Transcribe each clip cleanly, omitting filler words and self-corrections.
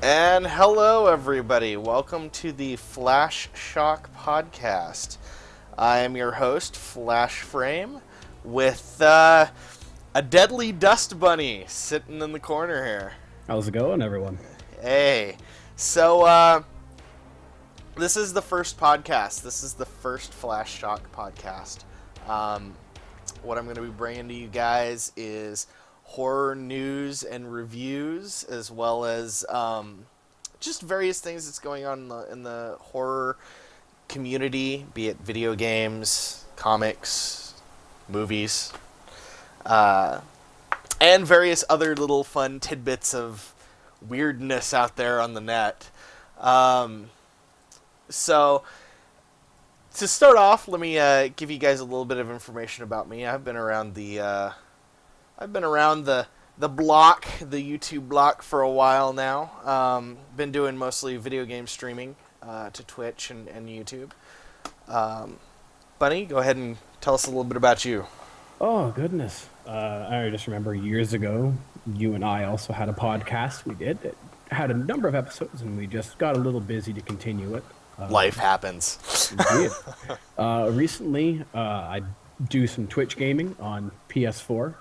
And hello, everybody. Welcome to the Flashshock podcast. I am your host, Flash Frame, with a deadly dust bunny sitting in the corner here. How's it going, everyone? Hey. So, this is the first podcast. This is the first Flashshock podcast. What I'm going to be bringing to you guys is horror news and reviews, as well as just various things that's going on in the horror community, be it video games, comics, movies, and various other little fun tidbits of weirdness out there on the net. So, to start off, let me give you guys a little bit of information about me. I've been around the block, the YouTube block, for a while now. Been doing mostly video game streaming to Twitch and YouTube. Bunny, go ahead and tell us a little bit about you. Oh, goodness. I just remember years ago, you and I also had a podcast we did. It had a number of episodes, and we just got a little busy to continue it. Life happens. Indeed. Recently, I do some Twitch gaming on PS4.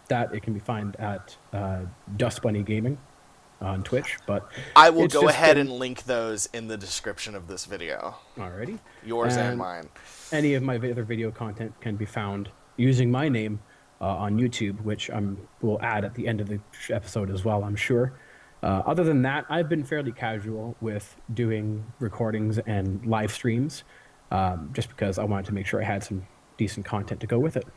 That it can be found at Dust Bunny Gaming on Twitch, but I will go ahead and link those in the description of this video. Alrighty. Yours and mine. Any of my other video content can be found using my name on YouTube, which will add at the end of the episode as well, I'm sure. Other than that, I've been fairly casual with doing recordings and live streams, just because I wanted to make sure I had some decent content to go with it.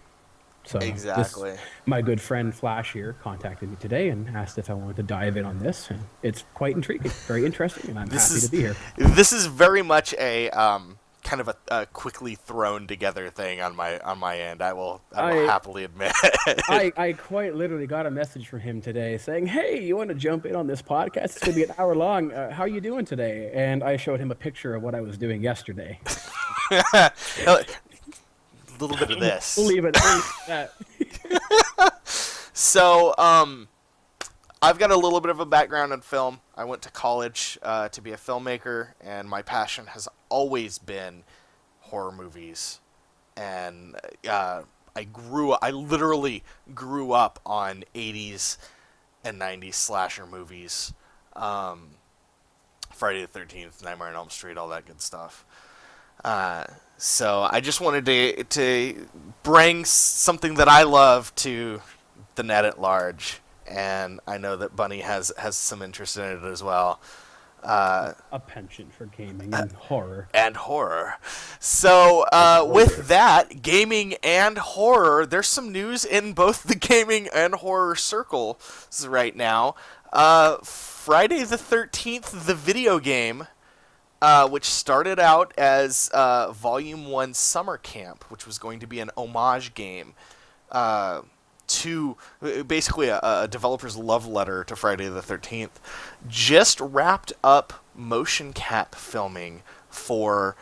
So exactly. My good friend Flash here contacted me today and asked if I wanted to dive in on this, and it's quite intriguing, very interesting, and I'm happy to be here. This is very much a kind of a quickly thrown together thing on my end. I will happily admit. I quite literally got a message from him today saying, "Hey, you want to jump in on this podcast? It's going to be an hour long. How are you doing today?" And I showed him a picture of what I was doing yesterday. A little bit of this. We'll leave it at that. So, I've got a little bit of a background in film. I went to college to be a filmmaker, and my passion has always been horror movies. And I literally grew up on 80s and 90s slasher movies. Friday the 13th, Nightmare on Elm Street, all that good stuff. So I just wanted to bring something that I love to the net at large, and I know that Bunny has some interest in it as well. A penchant for gaming and horror. So with that, gaming and horror, there's some news in both the gaming and horror circles right now. Friday the 13th, the video game, which started out as Volume 1 Summer Camp, which was going to be an homage game to basically a developer's love letter to Friday the 13th, just wrapped up motion cap filming for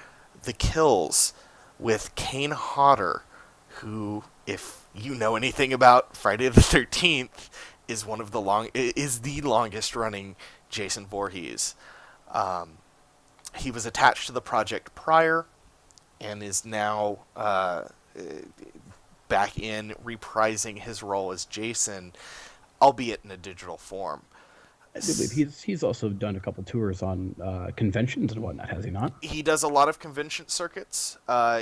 The Kills with Kane Hodder, who, if you know anything about Friday the 13th, is the longest running Jason Voorhees. He was attached to the project prior and is now back in reprising his role as Jason, albeit in a digital form. I do believe he's also done a couple tours on conventions and whatnot, has he not? He does a lot of convention circuits.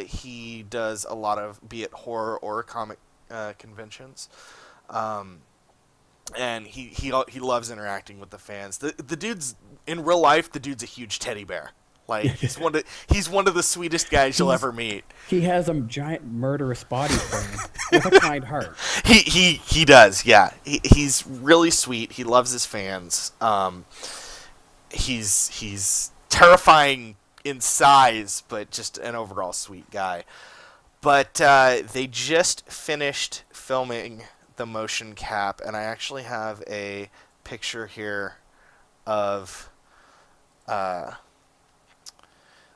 He does a lot of, be it horror or comic conventions. And he loves interacting with the fans. The dude's, in real life, the dude's a huge teddy bear. Like, he's one of the sweetest guys you'll ever meet. He has a giant murderous body frame with a kind heart. He does, yeah. He's really sweet. He loves his fans. He's terrifying in size, but just an overall sweet guy. But they just finished filming the motion cap, and I actually have a picture here of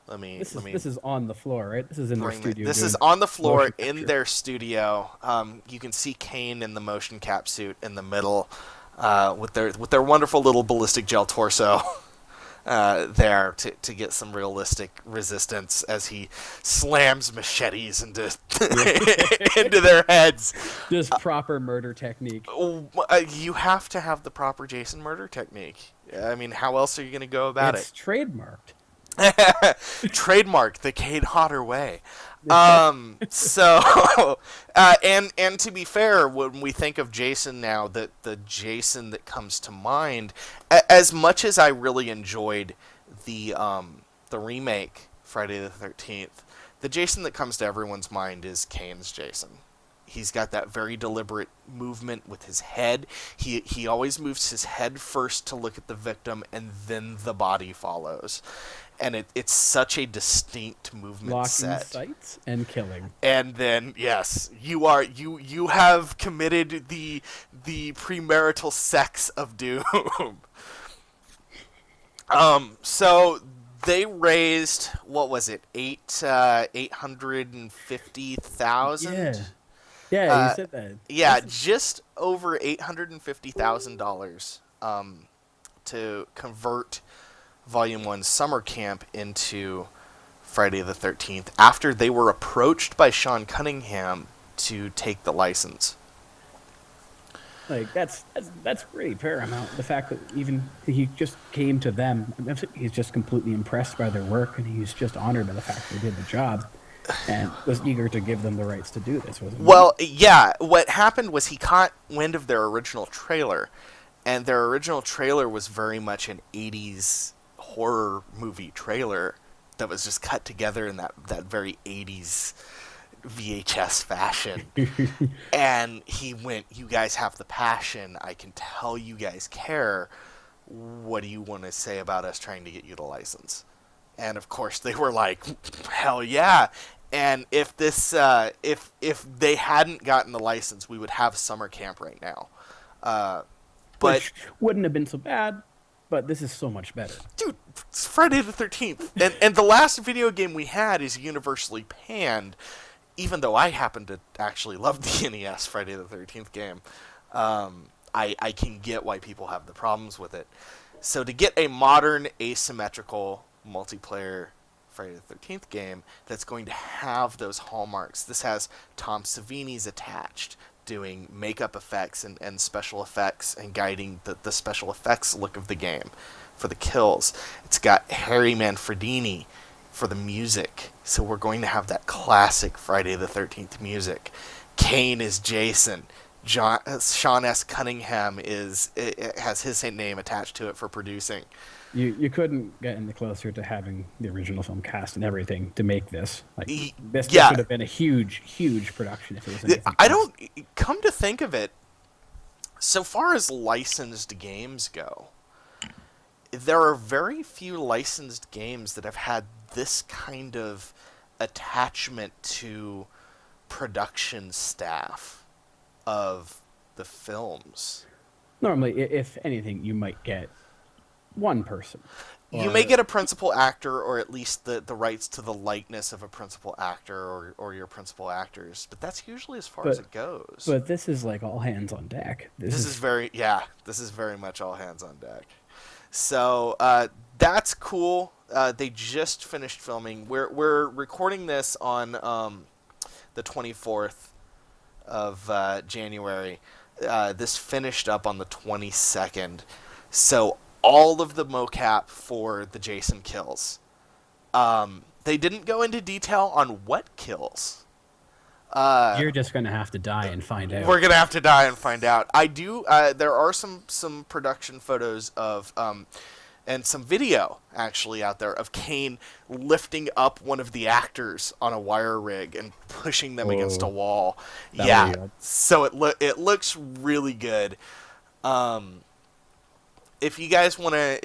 This is on the floor, right? This is in their studio. This is on the floor in their studio. You can see Kane in the motion cap suit in the middle. with their wonderful little ballistic gel torso. There to get some realistic resistance as he slams machetes into Yeah. into their heads. Just proper murder technique. You have to have the proper Jason murder technique. I mean, how else are you going to go about It's trademarked. it? Trademark the Kate Hodder way. So, and to be fair, when we think of Jason now, the Jason that comes to mind, as much as I really enjoyed the remake Friday the 13th, the Jason that comes to everyone's mind is Kane's Jason. He's got that very deliberate movement with his head. He always moves his head first to look at the victim, and then the body follows. And it's such a distinct movement Locking set. sights and killing. And then yes, you have committed the premarital sex of doom. So they raised, what was it, 850,000? Yeah. Yeah, you said that. Yeah, just over $850,000 to convert Volume 1 Summer Camp into Friday the 13th after they were approached by Sean Cunningham to take the license. Like that's pretty paramount. The fact that even he just came to them, he's just completely impressed by their work, and he's just honored by the fact they did the job, and was eager to give them the rights to do this. Wasn't Well, yeah, what happened was he caught wind of their original trailer, and their original trailer was very much an 80s horror movie trailer that was just cut together in that very 80s VHS fashion. And he went, "You guys have the passion. I can tell you guys care. What do you want to say about us trying to get you the license?" And of course they were like, "Hell yeah." And if this if they hadn't gotten the license, we would have summer camp right now. But Which wouldn't have been so bad, but this is so much better. dude, it's Friday the 13th. And the last video game we had is universally panned, even though I happen to actually love the NES Friday the 13th game. I can get why people have the problems with it. So to get a modern asymmetrical multiplayer Friday the 13th game that's going to have those hallmarks, this has Tom Savini's attached, doing makeup effects and special effects and guiding the special effects look of the game for the kills. It's got Harry Manfredini for the music, so we're going to have that classic Friday the 13th music. Kane is Jason. Sean S. Cunningham has his name attached to it for producing. You couldn't get any closer to having the original film cast and everything to make this. Like this Yeah. would have been a huge production if it was anything I else. don't come to think of it. So far as licensed games go, there are very few licensed games that have had this kind of attachment to production staff of the films. Normally, if anything, you might get one person. You may get a principal actor, or at least the rights to the likeness of a principal actor or your principal actors, but that's usually as far as it goes. But this is like all hands on deck. This is very much all hands on deck. So that's cool. They just finished filming. We're recording this on the 24th of January. This finished up on the 22nd. So all of the mocap for the Jason kills. They didn't go into detail on what kills. You're just gonna have to die and find out. We're gonna have to die and find out. I do. There are some production photos of and some video actually out there of Kane lifting up one of the actors on a wire rig and pushing them against a wall. That Yeah. would be good. So it looks really good. If you guys wanna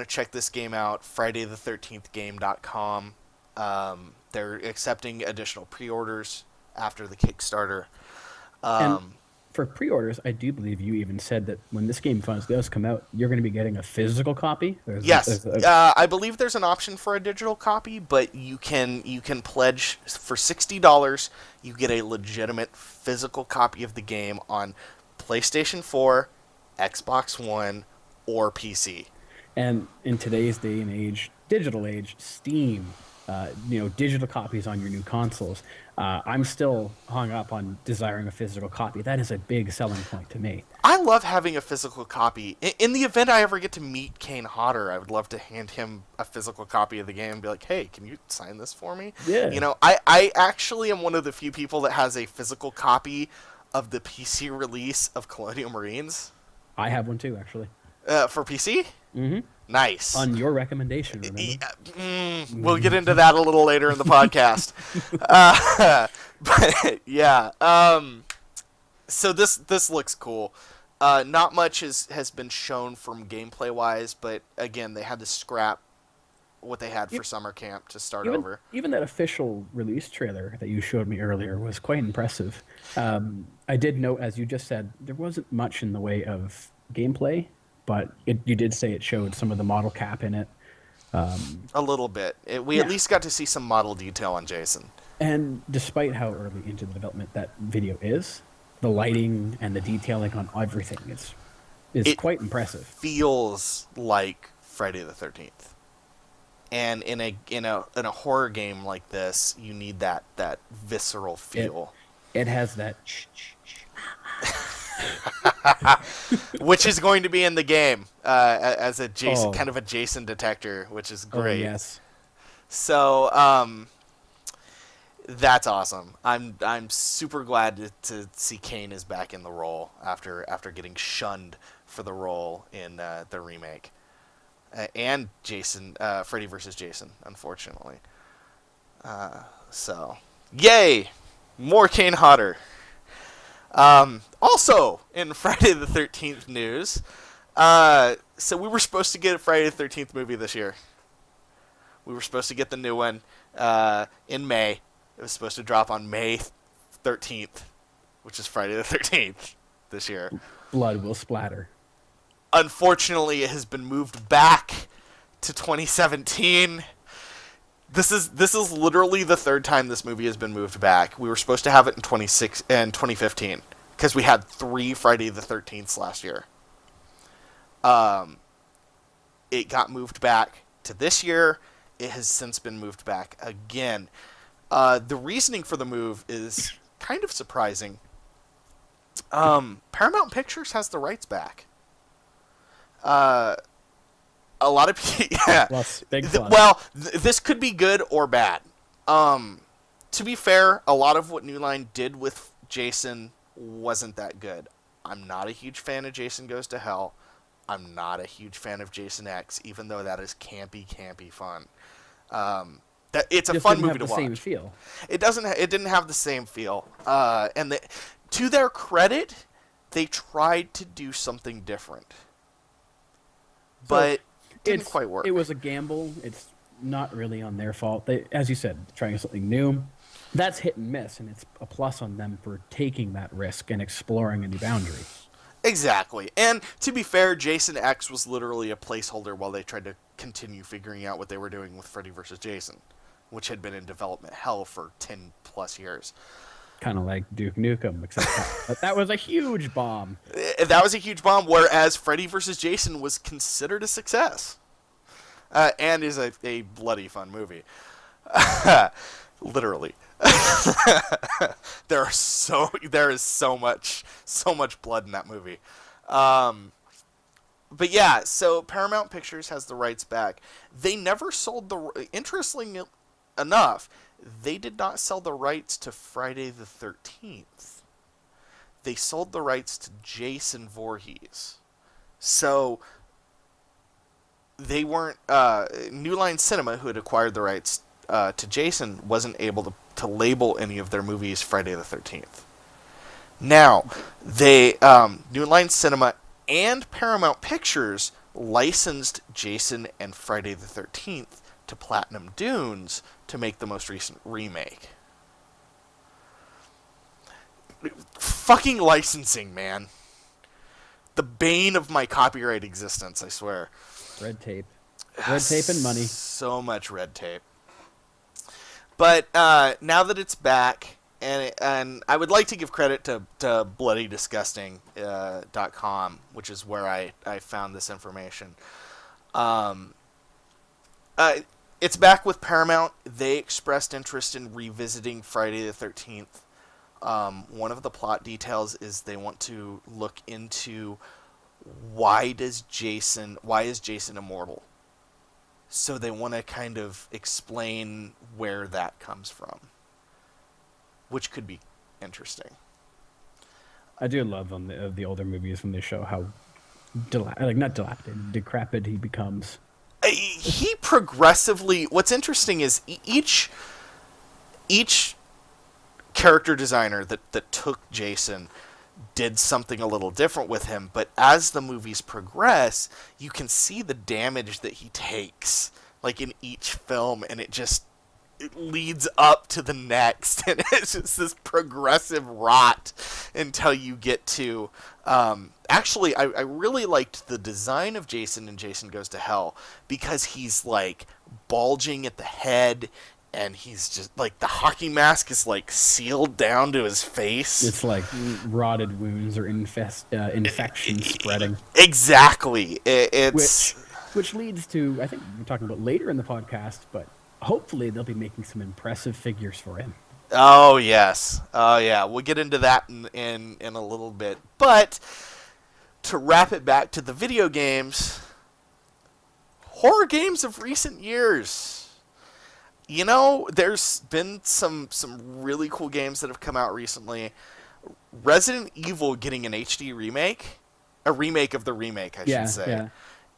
check this game out, FridayThe13thGame.com. They're accepting additional pre-orders after the Kickstarter. And for pre-orders, I do believe you even said that when this game finally does come out, you're going to be getting a physical copy. Yes, I believe there's an option for a digital copy, but you can pledge for $60. You get a legitimate physical copy of the game on PlayStation 4, Xbox One or PC. And in today's day and age, digital age, Steam, digital copies on your new consoles. I'm still hung up on desiring a physical copy. That is a big selling point to me. I love having a physical copy. In the event I ever get to meet Kane Hodder, I would love to hand him a physical copy of the game and be like, hey, can you sign this for me? Yeah, I actually am one of the few people that has a physical copy of the PC release of Colonial Marines. I have one too, actually. For PC? Mm-hmm. Nice. On your recommendation, remember? We'll get into that a little later in the podcast. But yeah. So this looks cool. Not much has been shown from gameplay wise, but again, they had to scrap what they had for summer camp to start over. Even that official release trailer that you showed me earlier was quite impressive. I did note, as you just said, there wasn't much in the way of gameplay, but you did say it showed some of the model cap in it. A little bit. We at least got to see some model detail on Jason. And despite how early into the development that video is, the lighting and the detailing on everything is quite impressive. Feels like Friday the 13th. And in a horror game like this, you need that visceral feel. It has that which is going to be in the game as a Jason kind of a Jason detector, which is great. Oh, yes. So that's awesome. I'm super glad to see Kane is back in the role after getting shunned for the role in the remake. And Jason, Freddy vs. Jason, unfortunately. So, yay! More Kane Hodder. Also, in Friday the 13th news, so we were supposed to get a Friday the 13th movie this year. We were supposed to get the new one in May. It was supposed to drop on May 13th, which is Friday the 13th this year. Blood will splatter. Unfortunately, it has been moved back to 2017. This is literally the third time this movie has been moved back. We were supposed to have it in 2015 because we had 3 Friday the 13th last year. It got moved back to this year. It has since been moved back again. The reasoning for the move is kind of surprising. Paramount Pictures has the rights back. A lot of people, yeah. Plus, big plus. Well, this could be good or bad. To be fair, a lot of what New Line did with Jason wasn't that good. I'm not a huge fan of Jason Goes to Hell. I'm not a huge fan of Jason X, even though that is campy fun. It's a fun movie to watch. Same feel. It didn't have the same feel. And to their credit, they tried to do something different. But it didn't quite work. It was a gamble. It's not really on their fault. They, as you said, trying something new. That's hit and miss, and it's a plus on them for taking that risk and exploring a new boundary. Exactly. And to be fair, Jason X was literally a placeholder while they tried to continue figuring out what they were doing with Freddy vs. Jason, which had been in development hell for 10 plus years. Kind of like Duke Nukem, except that was a huge bomb. That was a huge bomb, whereas Freddy vs. Jason was considered a success. And is a bloody fun movie. Literally. There is so much blood in that movie. But yeah, so Paramount Pictures has the rights back. They never sold interestingly enough, they did not sell the rights to Friday the 13th. They sold the rights to Jason Voorhees. So they weren't New Line Cinema, who had acquired the rights to Jason, wasn't able to label any of their movies Friday the 13th. Now, they New Line Cinema and Paramount Pictures licensed Jason and Friday the 13th to Platinum Dunes to make the most recent remake. Fucking licensing, man. The bane of my copyright existence, I swear. Red tape. Red tape and money. So much red tape. But now that it's back, and I would like to give credit to bloodydisgusting.com, which is where I found this information. Um, it's back with Paramount. They expressed interest in revisiting Friday the 13th. One of the plot details is they want to look into why is Jason immortal. So they want to kind of explain where that comes from, which could be interesting. I do love on the older movies when they show how not dilapidated, decrepit he becomes. He progressively. What's interesting is each character designer that took Jason did something a little different with him, but as the movies progress, you can see the damage that he takes, like in each film, and it leads up to the next, and it's just this progressive rot until you get to. Actually, I really liked the design of Jason in Jason Goes to Hell, because he's like bulging at the head, and he's just like the hockey mask is like sealed down to his face. It's like rotted wounds or infection spreading. Exactly. It's which leads to, I think we're talking about later in the podcast, but hopefully they'll be making some impressive figures for him. Oh yes. Oh yeah. We'll get into that in a little bit. But to wrap it back to the video games, horror games of recent years. You know, there's been some really cool games that have come out recently. Resident Evil getting an HD remake, a remake of the remake, I should say.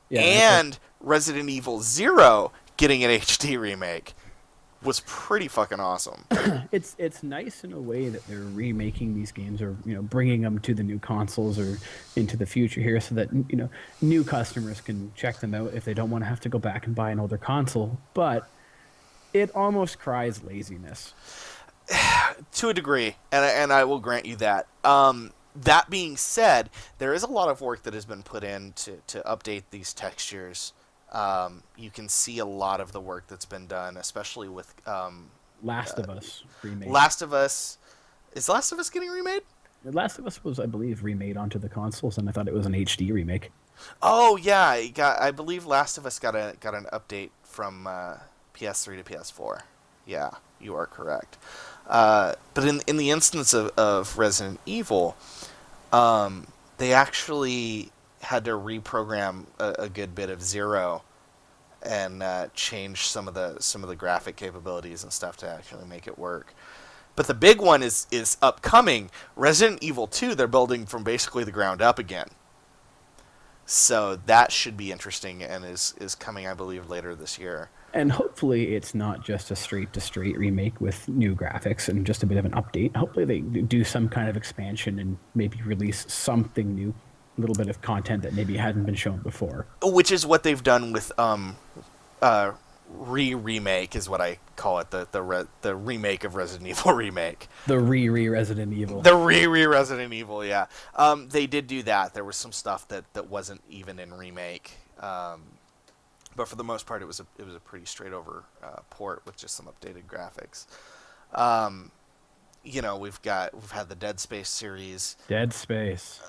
Yeah, and Resident Evil 0 getting an HD remake was pretty fucking awesome. It's nice in a way that they're remaking these games, or bringing them to the new consoles or into the future here, so that new customers can check them out if they don't want to have to go back and buy an older console. But it almost cries laziness. To a degree, and I will grant you that. That being said, there is a lot of work that has been put in to update these textures. You can see a lot of the work that's been done, especially with Last of Us remade. Last of Us. Is Last of Us getting remade? Last of Us was, I believe, remade onto the consoles, and I thought it was an HD remake. Oh yeah, I believe Last of Us got an update from PS3 to PS4. Yeah, you are correct. But in the instance of Resident Evil, they actually had to reprogram a good bit of Zero and change some of the graphic capabilities and stuff to actually make it work. But the big one is upcoming. Resident Evil 2, they're building from basically the ground up again. So that should be interesting, and is coming, I believe, later this year. And hopefully it's not just a straight-to-straight remake with new graphics and just a bit of an update. Hopefully they do some kind of expansion and maybe release something new, a little bit of content that maybe hadn't been shown before. Which is what they've done with remake is what I call it, the remake of Resident Evil remake. The Resident Evil. The Resident Evil, yeah. They did do that. There was some stuff that wasn't even in remake. But for the most part, it was a pretty straight over port with just some updated graphics. We've had the Dead Space series. Dead Space.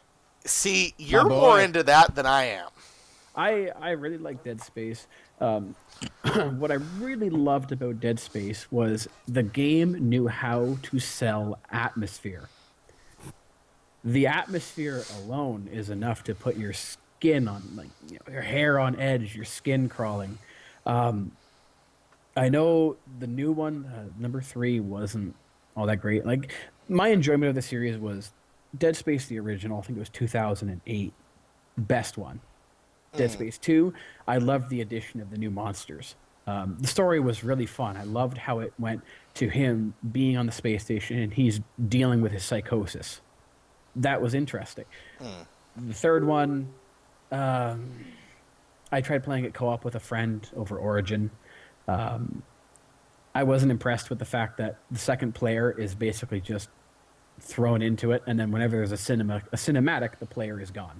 See, you're more into that than I am. I really like Dead Space. What I really loved about Dead Space was the game knew how to sell atmosphere. The atmosphere alone is enough to put your skin on, your hair on edge, your skin crawling. I know the new one, number 3, wasn't all that great. Like, my enjoyment of the series was Dead Space the original. I think it was 2008, best one. Dead Space 2, I loved the addition of the new monsters. The story was really fun. I loved how it went to him being on the space station and he's dealing with his psychosis. That was interesting. The third one, I tried playing it co-op with a friend over Origin. I wasn't impressed with the fact that the second player is basically just thrown into it, and then whenever there's a cinematic, the player is gone.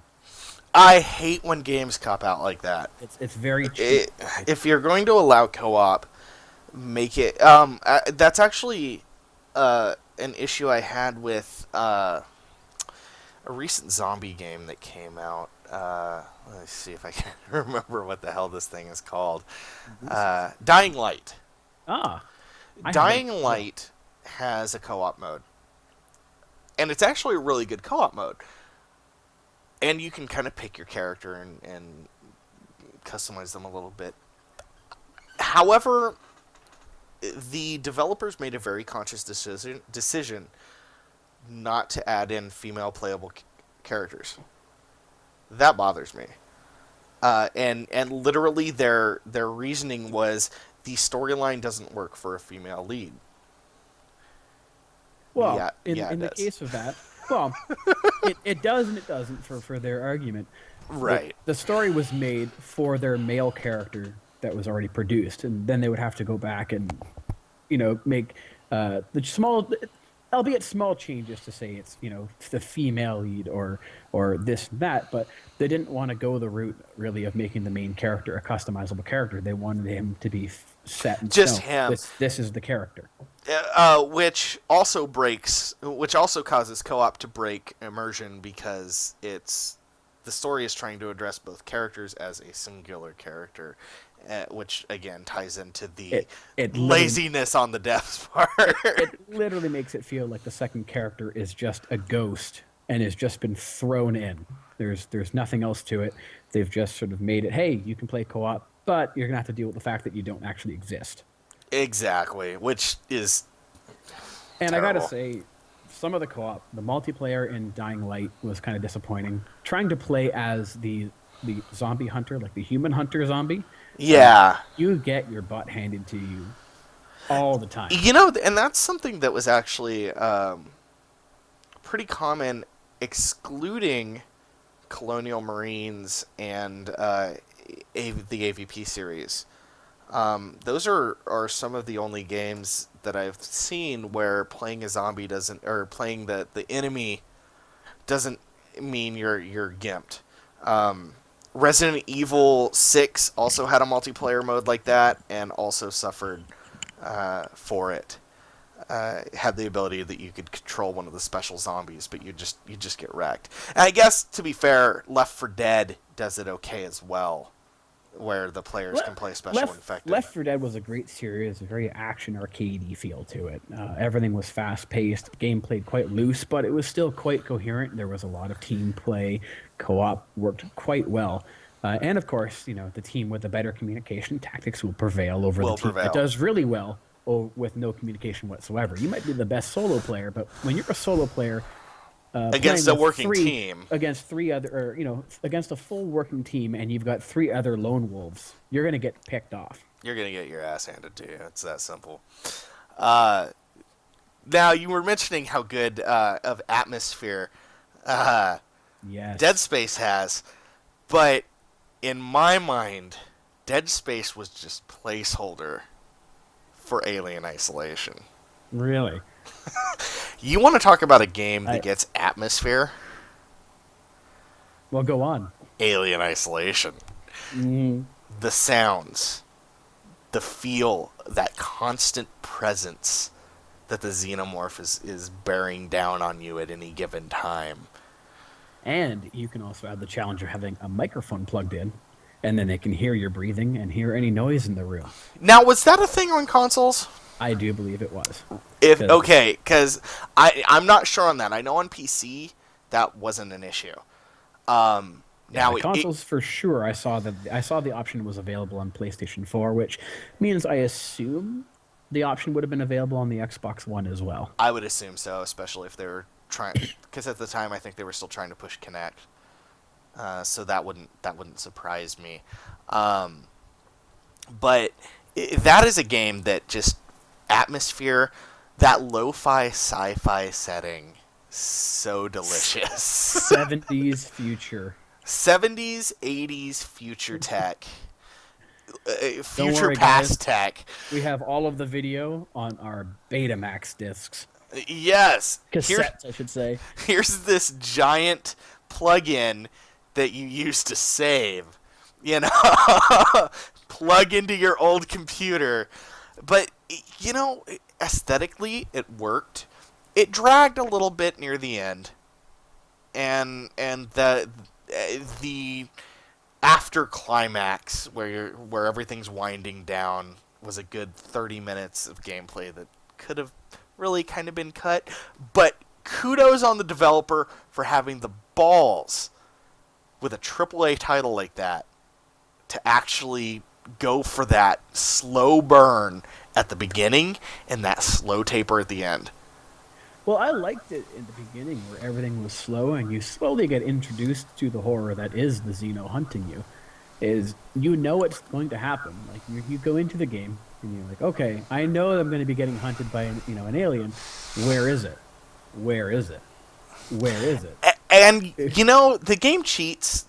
I hate when games cop out like that. It's very cheap. If you're going to allow co-op, make it. That's actually an issue I had with a recent zombie game that came out. Let's see if I can remember what the hell this thing is called. Dying Light. Ah, I have that. Dying Light has a co-op mode, and it's actually a really good co-op mode. And you can kind of pick your character and customize them a little bit. However, the developers made a very conscious decision not to add in female playable characters. That bothers me. And literally their reasoning was the storyline doesn't work for a female lead. Well, Yeah, in the does. case of that, well, it does and it doesn't for their argument. Right. The story was made for their male character that was already produced, and then they would have to go back and, make the small, albeit small changes to say it's, the female lead or this and that, but they didn't want to go the route really of making the main character a customizable character. They wanted him to be set in Just stone. him. This is the character. Which also causes co-op to break immersion because the story is trying to address both characters as a singular character, which again ties into the It laziness on the devs part. It literally makes it feel like the second character is just a ghost and has just been thrown in. There's nothing else to it. They've just sort of made it, hey, you can play co-op, but you're gonna have to deal with the fact that you don't actually exist. Exactly, which is And terrible. I gotta say, some of the co-op, the multiplayer in Dying Light was kind of disappointing. Trying to play as the zombie hunter, like the human hunter zombie, Yeah. you get your butt handed to you all the time. And that's something that was actually pretty common, excluding Colonial Marines and the AVP series. Those are some of the only games that I've seen where playing a zombie doesn't, or playing the enemy doesn't mean you're gimped. Resident Evil 6 also had a multiplayer mode like that, and also suffered for it. Had the ability that you could control one of the special zombies, but you just get wrecked. And I guess, to be fair, Left 4 Dead does it okay as well, where the players can play special infected. Left 4 Dead was a great series, a very action arcadey feel to it. Everything was fast paced, game played quite loose, but it was still quite coherent. There was a lot of team play, co-op worked quite well. And of course, the team with the better communication tactics will prevail over the team that does really well with no communication whatsoever. You might be the best solo player, but when you're a solo player against a working team, against against a full working team, and you've got 3 other lone wolves, you're going to get picked off. you're going to get your ass handed to you. It's that simple. Now, you were mentioning how good of atmosphere Yes. Dead Space has, but in my mind, Dead Space was just placeholder for Alien Isolation. Really? You want to talk about a game that gets atmosphere? Well, go on. Alien Isolation. The sounds, the feel, that constant presence that the xenomorph is bearing down on you at any given time. And you can also add the challenge of having a microphone plugged in, and then they can hear your breathing and hear any noise in the room. Now, was that a thing on consoles? I do believe it was. Because I'm not sure on that. I know on PC that wasn't an issue. Now consoles for sure. I saw the option was available on PlayStation 4, which means I assume the option would have been available on the Xbox One as well. I would assume so, especially if they were trying, because at the time I think they were still trying to push Kinect. So that wouldn't surprise me. But that is a game that just atmosphere, that lo-fi sci-fi setting, so delicious. 70s future. 70s, 80s future tech. Future worry, past guys. tech. We have all of the video on our Betamax discs. Yes. Cassettes, I should say. Here's this giant plug-in that you use to save. Plug into your old computer. But, aesthetically, it worked. it dragged a little bit near the end, and the after climax where everything's winding down was a good 30 minutes of gameplay that could have really kind of been cut. But kudos on the developer for having the balls with a AAA title like that to actually go for that slow burn at the beginning and that slow taper at the end. Well, I liked it in the beginning where everything was slow and you slowly get introduced to the horror that is the Xeno hunting you. Is you know it's going to happen. Like you go into the game and you're like, okay, I know I'm going to be getting hunted by an alien. Where is it? Where is it? Where is it? And the game cheats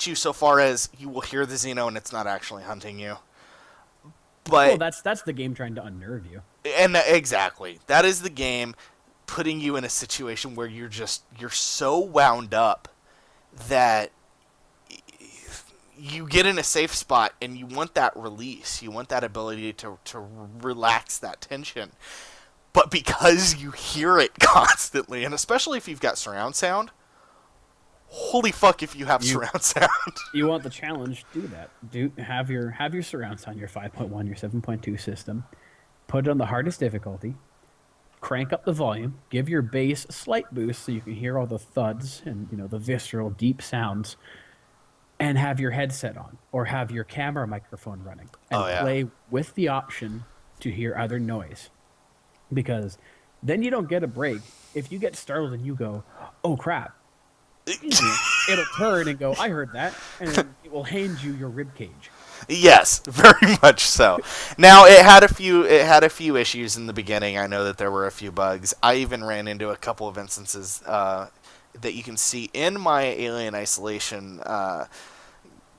you so far as you will hear the Xeno and it's not actually hunting you. But Well, that's the game trying to unnerve you. and exactly, that is the game putting you in a situation where you're so wound up that you get in a safe spot and you want that release. You want that ability to relax that tension. But because you hear it constantly, and especially if you've got surround sound, holy fuck if you have surround sound. You want the challenge, do that. Have your surround sound, your 5.1, your 7.2 system. Put it on the hardest difficulty. Crank up the volume. Give your bass a slight boost so you can hear all the thuds and the visceral deep sounds. And have your headset on, or have your camera microphone running, and play with the option to hear other noise. Because then you don't get a break. If you get startled and you go, oh crap, it'll turn and go, I heard that, and then it will hand you your rib cage. Yes, very much so. Now it had a few issues in the beginning. I know that there were a few bugs. I even ran into a couple of instances that you can see in my Alien Isolation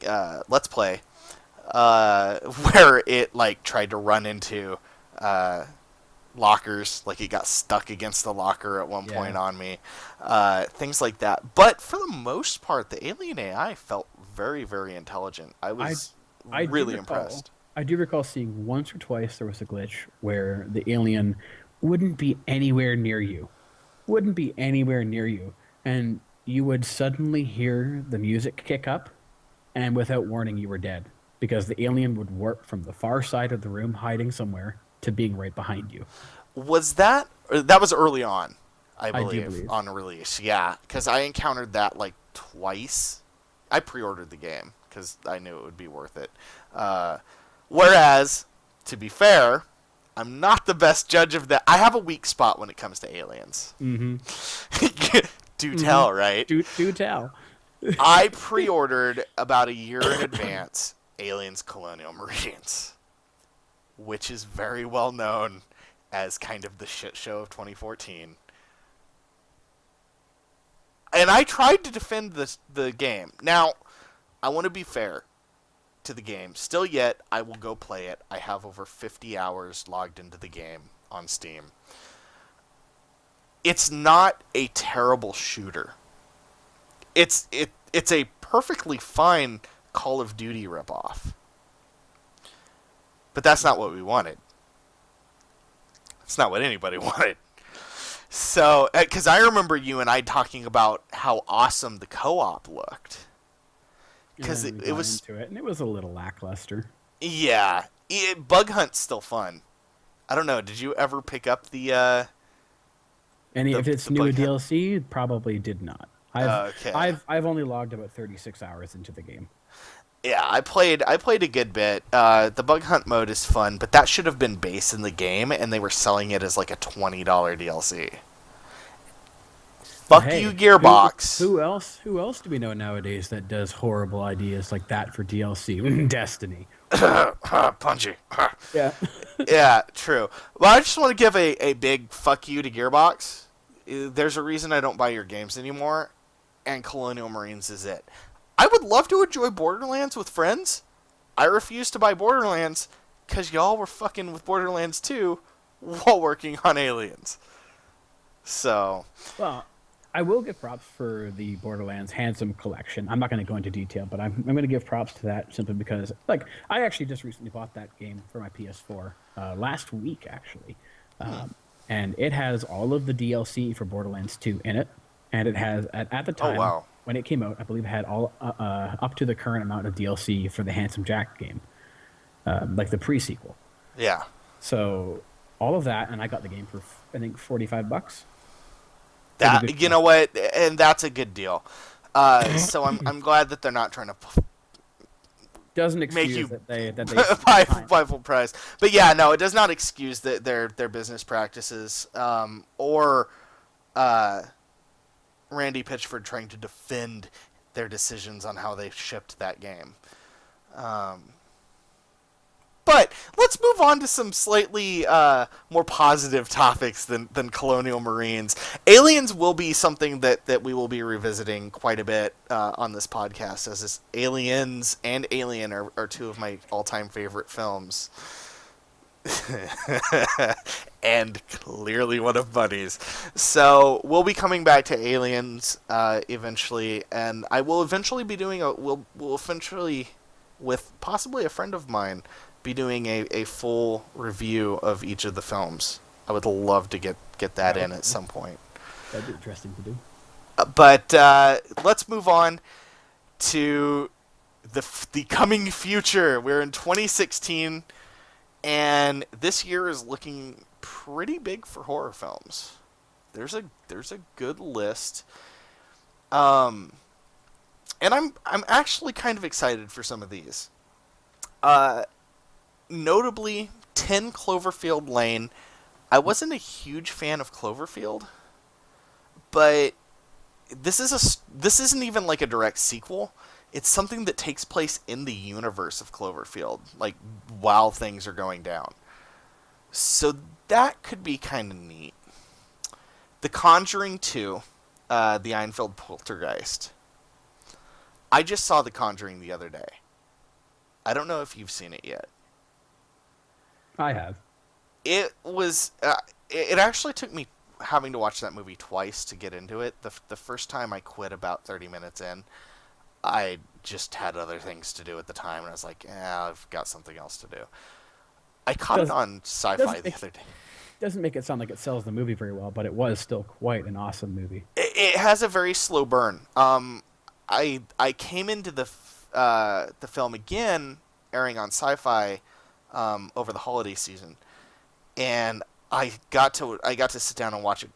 Let's Play, where it tried to run into lockers, like it got stuck against the locker at one point on me, things like that. But for the most part, the Alien AI felt very, very intelligent. I was really impressed. I do recall seeing once or twice there was a glitch where the alien wouldn't be anywhere near you. And you would suddenly hear the music kick up, and without warning, you were dead. Because the alien would warp from the far side of the room, hiding somewhere, to being right behind you. That was early on, I do believe, believe. on release. Yeah, because I encountered that twice. I pre-ordered the game because I knew it would be worth it. Whereas, to be fair, I'm not the best judge of that. I have a weak spot when it comes to aliens. Mm-hmm. Do tell, right? Do tell. I pre-ordered about a year in advance Aliens Colonial Marines, which is very well known as kind of the shit show of 2014. And I tried to defend the game. Now, I want to be fair to the game. Still yet, I will go play it. I have over 50 hours logged into the game on Steam. It's not a terrible shooter. It's a perfectly fine Call of Duty ripoff. But that's not what we wanted. It's not what anybody wanted. So, because I remember you and I talking about how awesome the co-op looked. Because it was into it, and it was a little lackluster. Yeah, Bug Hunt's still fun. I don't know. Did you ever pick up the? If it's new DLC, probably did not. Okay. I've only logged about 36 hours into the game. Yeah, I played a good bit. The Bug Hunt mode is fun, but that should have been base in the game, and they were selling it as like a $20 DLC. Fuck you, Gearbox. Who else do we know nowadays that does horrible ideas like that for DLC? Destiny. Punchy. Yeah. Yeah, true. Well, I just want to give a big fuck you to Gearbox. There's a reason I don't buy your games anymore, and Colonial Marines is it. I would love to enjoy Borderlands with friends. I refuse to buy Borderlands because y'all were fucking with Borderlands 2 while working on Aliens. So. Well, I will give props for the Borderlands Handsome Collection. I'm not going to go into detail, but I'm going to give props to that simply because, I actually just recently bought that game for my PS4 last week, actually. and it has all of the DLC for Borderlands 2 in it, and it has at the Oh time wow. when it came out, I believe it had all up to the current amount of DLC for the Handsome Jack game, like the pre-sequel. Yeah. So all of that, and I got the game for I think $45. Pretty good That, you deal. know what, and that's a good deal. So I'm glad that they're not trying to Doesn't make excuse you that they spent buy time. full price. But yeah, no, it does not excuse their business practices, or uh, Randy Pitchford trying to defend their decisions on how they shipped that game. Um, But let's move on to some slightly more positive topics than Colonial Marines. Aliens will be something that we will be revisiting quite a bit on this podcast, as this Aliens and Alien are two of my all-time favorite films. And clearly one of Buddy's. So we'll be coming back to Aliens eventually, and I will eventually be doing we'll eventually, with possibly a friend of mine, be doing a full review of each of the films. I would love to get that in at some point. That'd be interesting to do. But let's move on to the coming future. We're in 2016, and this year is looking pretty big for horror films. There's a good list. And I'm actually kind of excited for some of these. Notably, 10 Cloverfield Lane. I wasn't a huge fan of Cloverfield, but this isn't even like a direct sequel. It's something that takes place in the universe of Cloverfield, like while things are going down. So that could be kind of neat. The Conjuring 2, the Einfeld Poltergeist. I just saw The Conjuring the other day. I don't know if you've seen it yet. I have. It was. It actually took me having to watch that movie twice to get into it. The first time I quit about 30 minutes in. I just had other things to do at the time, and I was like, I've got something else to do. I caught it on Sci-Fi the other day. Doesn't make it sound like it sells the movie very well, but it was still quite an awesome movie. It has a very slow burn. I came into the film again, airing on Sci-Fi over the holiday season, and I got to sit down and watch it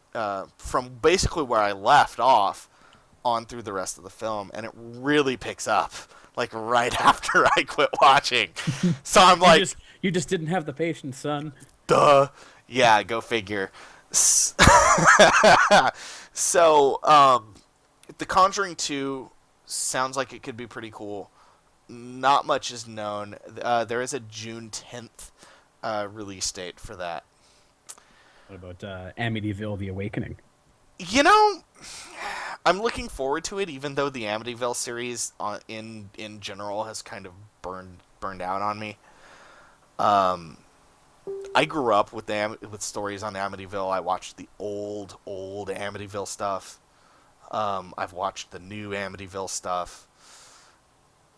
from basically where I left off on through the rest of the film, and it really picks up like right after I quit watching. So I'm like, you just didn't have the patience, son. duh. Yeah, go figure. So, The Conjuring 2 sounds like it could be pretty cool. Not much is known. There is a June 10th release date for that. What about Amityville: The Awakening? You know, I'm looking forward to it, even though the Amityville series in general has kind of burned out on me. I grew up with stories on Amityville. I watched the old Amityville stuff. I've watched the new Amityville stuff.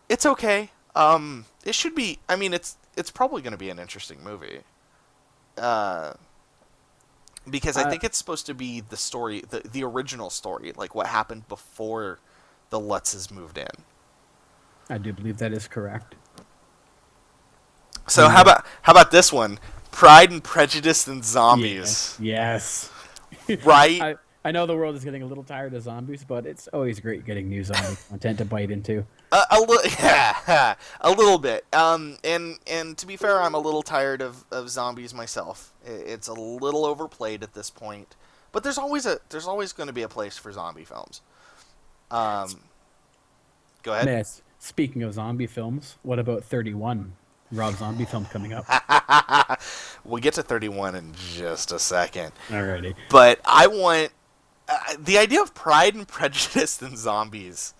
It's okay. It should be. I mean, it's probably going to be an interesting movie. Because I think it's supposed to be the story, the original story, like what happened before the Lutzes moved in. I do believe that is correct. So how about this one? Pride and Prejudice and Zombies. Yes. Right? I know the world is getting a little tired of zombies, but it's always great getting new zombie content to bite into. Yeah, a little bit. And to be fair, I'm a little tired of zombies myself. It's a little overplayed at this point, but there's always going to be a place for zombie films. Go ahead. Yes. Speaking of zombie films, what about 31? Rob Zombie film coming up. We'll get to 31 in just a second. Alrighty. But I want the idea of Pride and Prejudice and Zombies.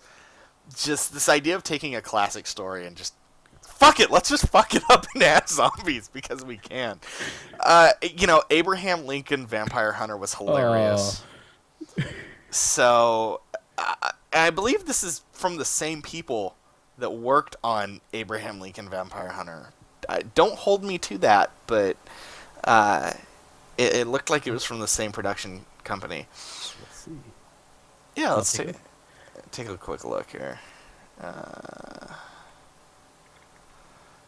Just this idea of taking a classic story and just fuck it, let's just fuck it up and add zombies because we can. Abraham Lincoln Vampire Hunter was hilarious. So I believe this is from the same people that worked on Abraham Lincoln Vampire Hunter. Don't hold me to that, but It looked like it was from the same production company. Let's see. Yeah, Let's let's take a take look. take a quick look here.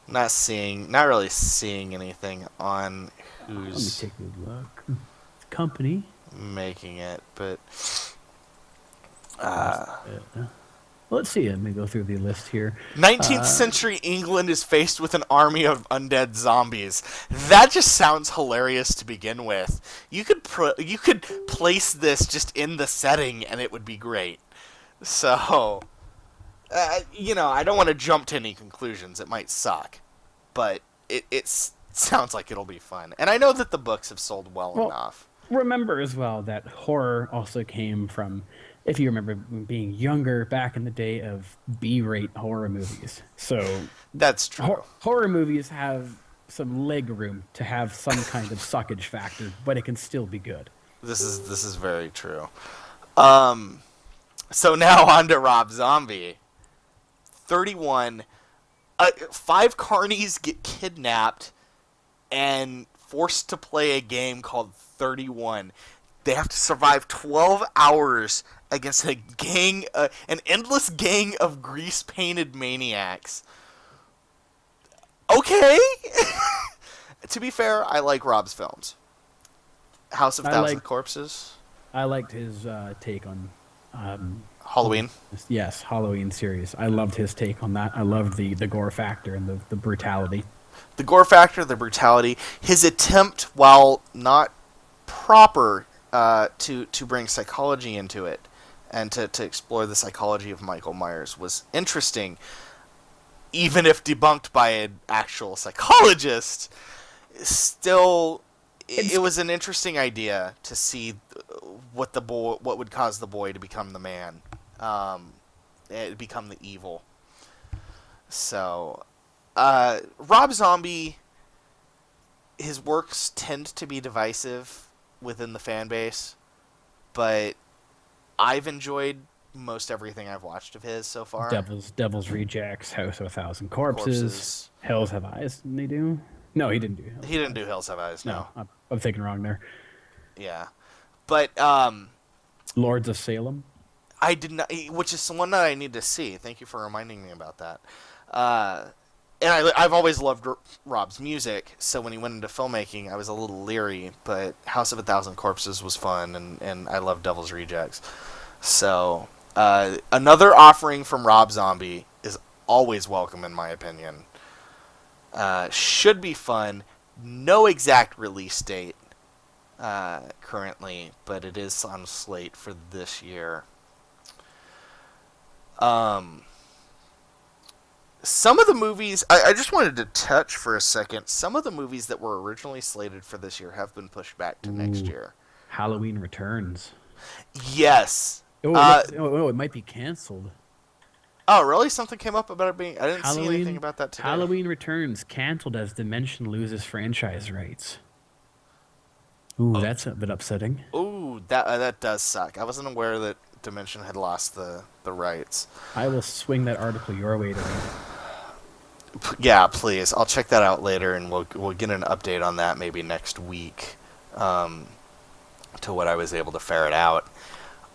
Not really seeing anything on Let me who's take a look. Company. making it, but Where's let's see. Let me go through the list here. 19th century England is faced with an army of undead zombies. That just sounds hilarious to begin with. You could place this just in the setting and it would be great. So, I don't want to jump to any conclusions. It might suck, but it sounds like it'll be fun. And I know that the books have sold well Well, enough. remember as well that horror also came from, if you remember being younger back in the day of B-rate horror movies. So That's true. horror movies have some leg room to have some kind of suckage factor, but it can still be good. This is very true. So now on to Rob Zombie. 31. 5 carnies get kidnapped and forced to play a game called 31. They have to survive 12 hours against an endless gang of grease-painted maniacs. Okay. To be fair, I like Rob's films. House of Thousand Corpses. I liked his take on Halloween. yes, Halloween series. I loved his take on that. I loved the gore factor and the brutality. The gore factor, the brutality, his attempt, while not proper, to bring psychology into it and to explore the psychology of Michael Myers was interesting, even if debunked by an actual psychologist. Still, it was an interesting idea to see what would cause the boy to become the man, become the evil. So, Rob Zombie, his works tend to be divisive within the fan base, but I've enjoyed most everything I've watched of his so far. Devil's Rejects, House of a Thousand Corpses. Hills Have Eyes. Didn't they do? No, he didn't do Hills. He didn't do Hills Have Eyes. No. I'm thinking wrong there. Yeah, but Lords of Salem. I did not, which is one that I need to see. Thank you for reminding me about that. And I've always loved Rob's music, so when he went into filmmaking, I was a little leery. But House of a Thousand Corpses was fun, and I love Devil's Rejects. So another offering from Rob Zombie is always welcome, in my opinion. Should be fun. No exact release date currently, but it is on slate for this year. Some of the movies, I just wanted to touch for a second. Some of the movies that were originally slated for this year have been pushed back to next year. Halloween Returns. Yes. It might be canceled. Oh, really? Something came up about it being... I didn't see anything about that today. Halloween Returns canceled as Dimension loses franchise rights. Ooh, that's a bit upsetting. Ooh, that does suck. I wasn't aware that Dimension had lost the rights. I will swing that article your way to read. Yeah, please. I'll check that out later, and we'll get an update on that maybe next week, to what I was able to ferret out.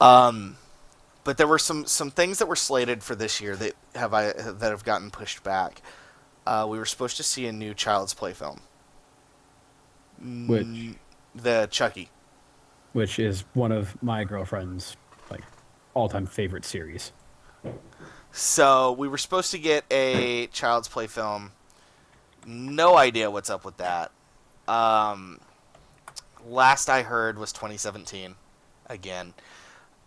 But there were some things that were slated for this year that have gotten pushed back. We were supposed to see a new Child's Play film. Which? The Chucky. Which is one of my girlfriend's all-time favorite series. So we were supposed to get a Child's Play film. No idea what's up with that. Last I heard was 2017. Again,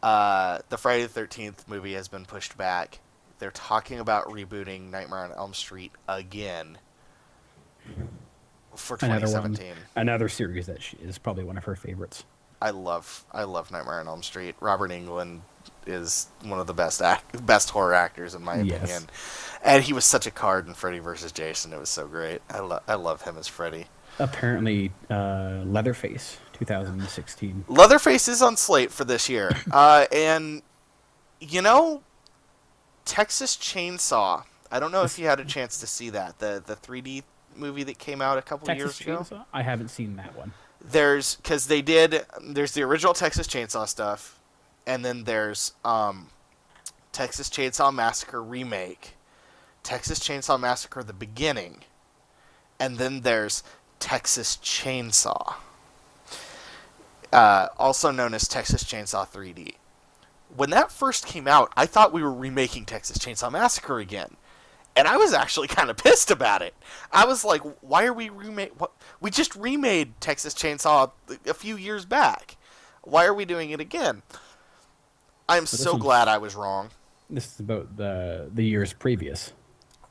the Friday the 13th movie has been pushed back. They're talking about rebooting Nightmare on Elm Street again for 2017. Another series that is probably one of her favorites. I love Nightmare on Elm Street. Robert Englund is one of the best horror actors in my opinion, and he was such a card in Freddy vs. Jason. It was so great. I love him as Freddy. Apparently, Leatherface 2016. Leatherface is on slate for this year, and Texas Chainsaw. I don't know if you had a chance to see that the 3D movie that came out a couple years ago. I haven't seen that one. because there's the original Texas Chainsaw stuff, and then there's Texas Chainsaw Massacre remake, Texas Chainsaw Massacre the beginning, and then there's Texas Chainsaw, also known as Texas Chainsaw 3D. When that first came out, I thought we were remaking Texas Chainsaw Massacre again. And I was actually kind of pissed about it. I was like, why are we we just remade Texas Chainsaw a few years back. Why are we doing it again? I'm so glad I was wrong. This is about the years previous.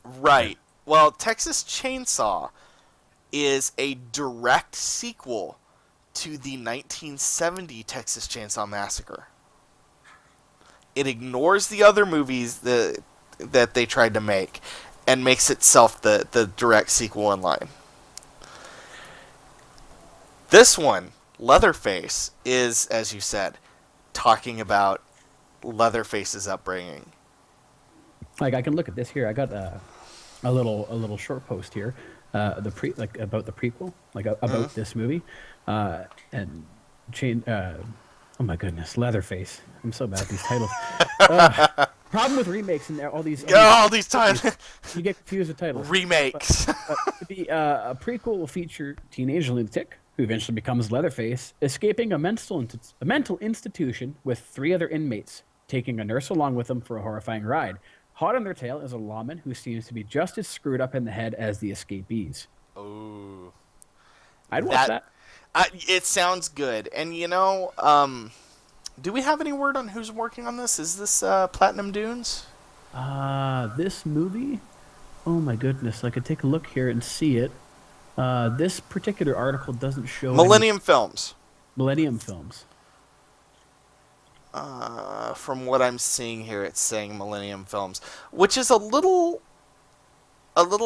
Right. Well, Texas Chainsaw is a direct sequel to the 1970 Texas Chainsaw Massacre. It ignores the other movies that they tried to make and makes itself the direct sequel in line. This one, Leatherface, is, as you said, talking about Leatherface's upbringing. Like, I can look at this here. I got a little short post here, about the prequel, about this movie, and oh my goodness, Leatherface. I'm so bad at these titles. Problem with remakes and all these times you get confused with titles. Remakes. A prequel will feature teenage lunatic who eventually becomes Leatherface, escaping a mental institution with 3 other inmates, taking a nurse along with them for a horrifying ride. Hot on their tail is a lawman who seems to be just as screwed up in the head as the escapees. Ooh. I'd watch that. It sounds good. And, do we have any word on who's working on this? Is this Platinum Dunes? This movie? Oh my goodness. I could take a look here and see it. This particular article doesn't show Millennium Films. Millennium Films. From what I'm seeing here, it's saying Millennium Films, which is a little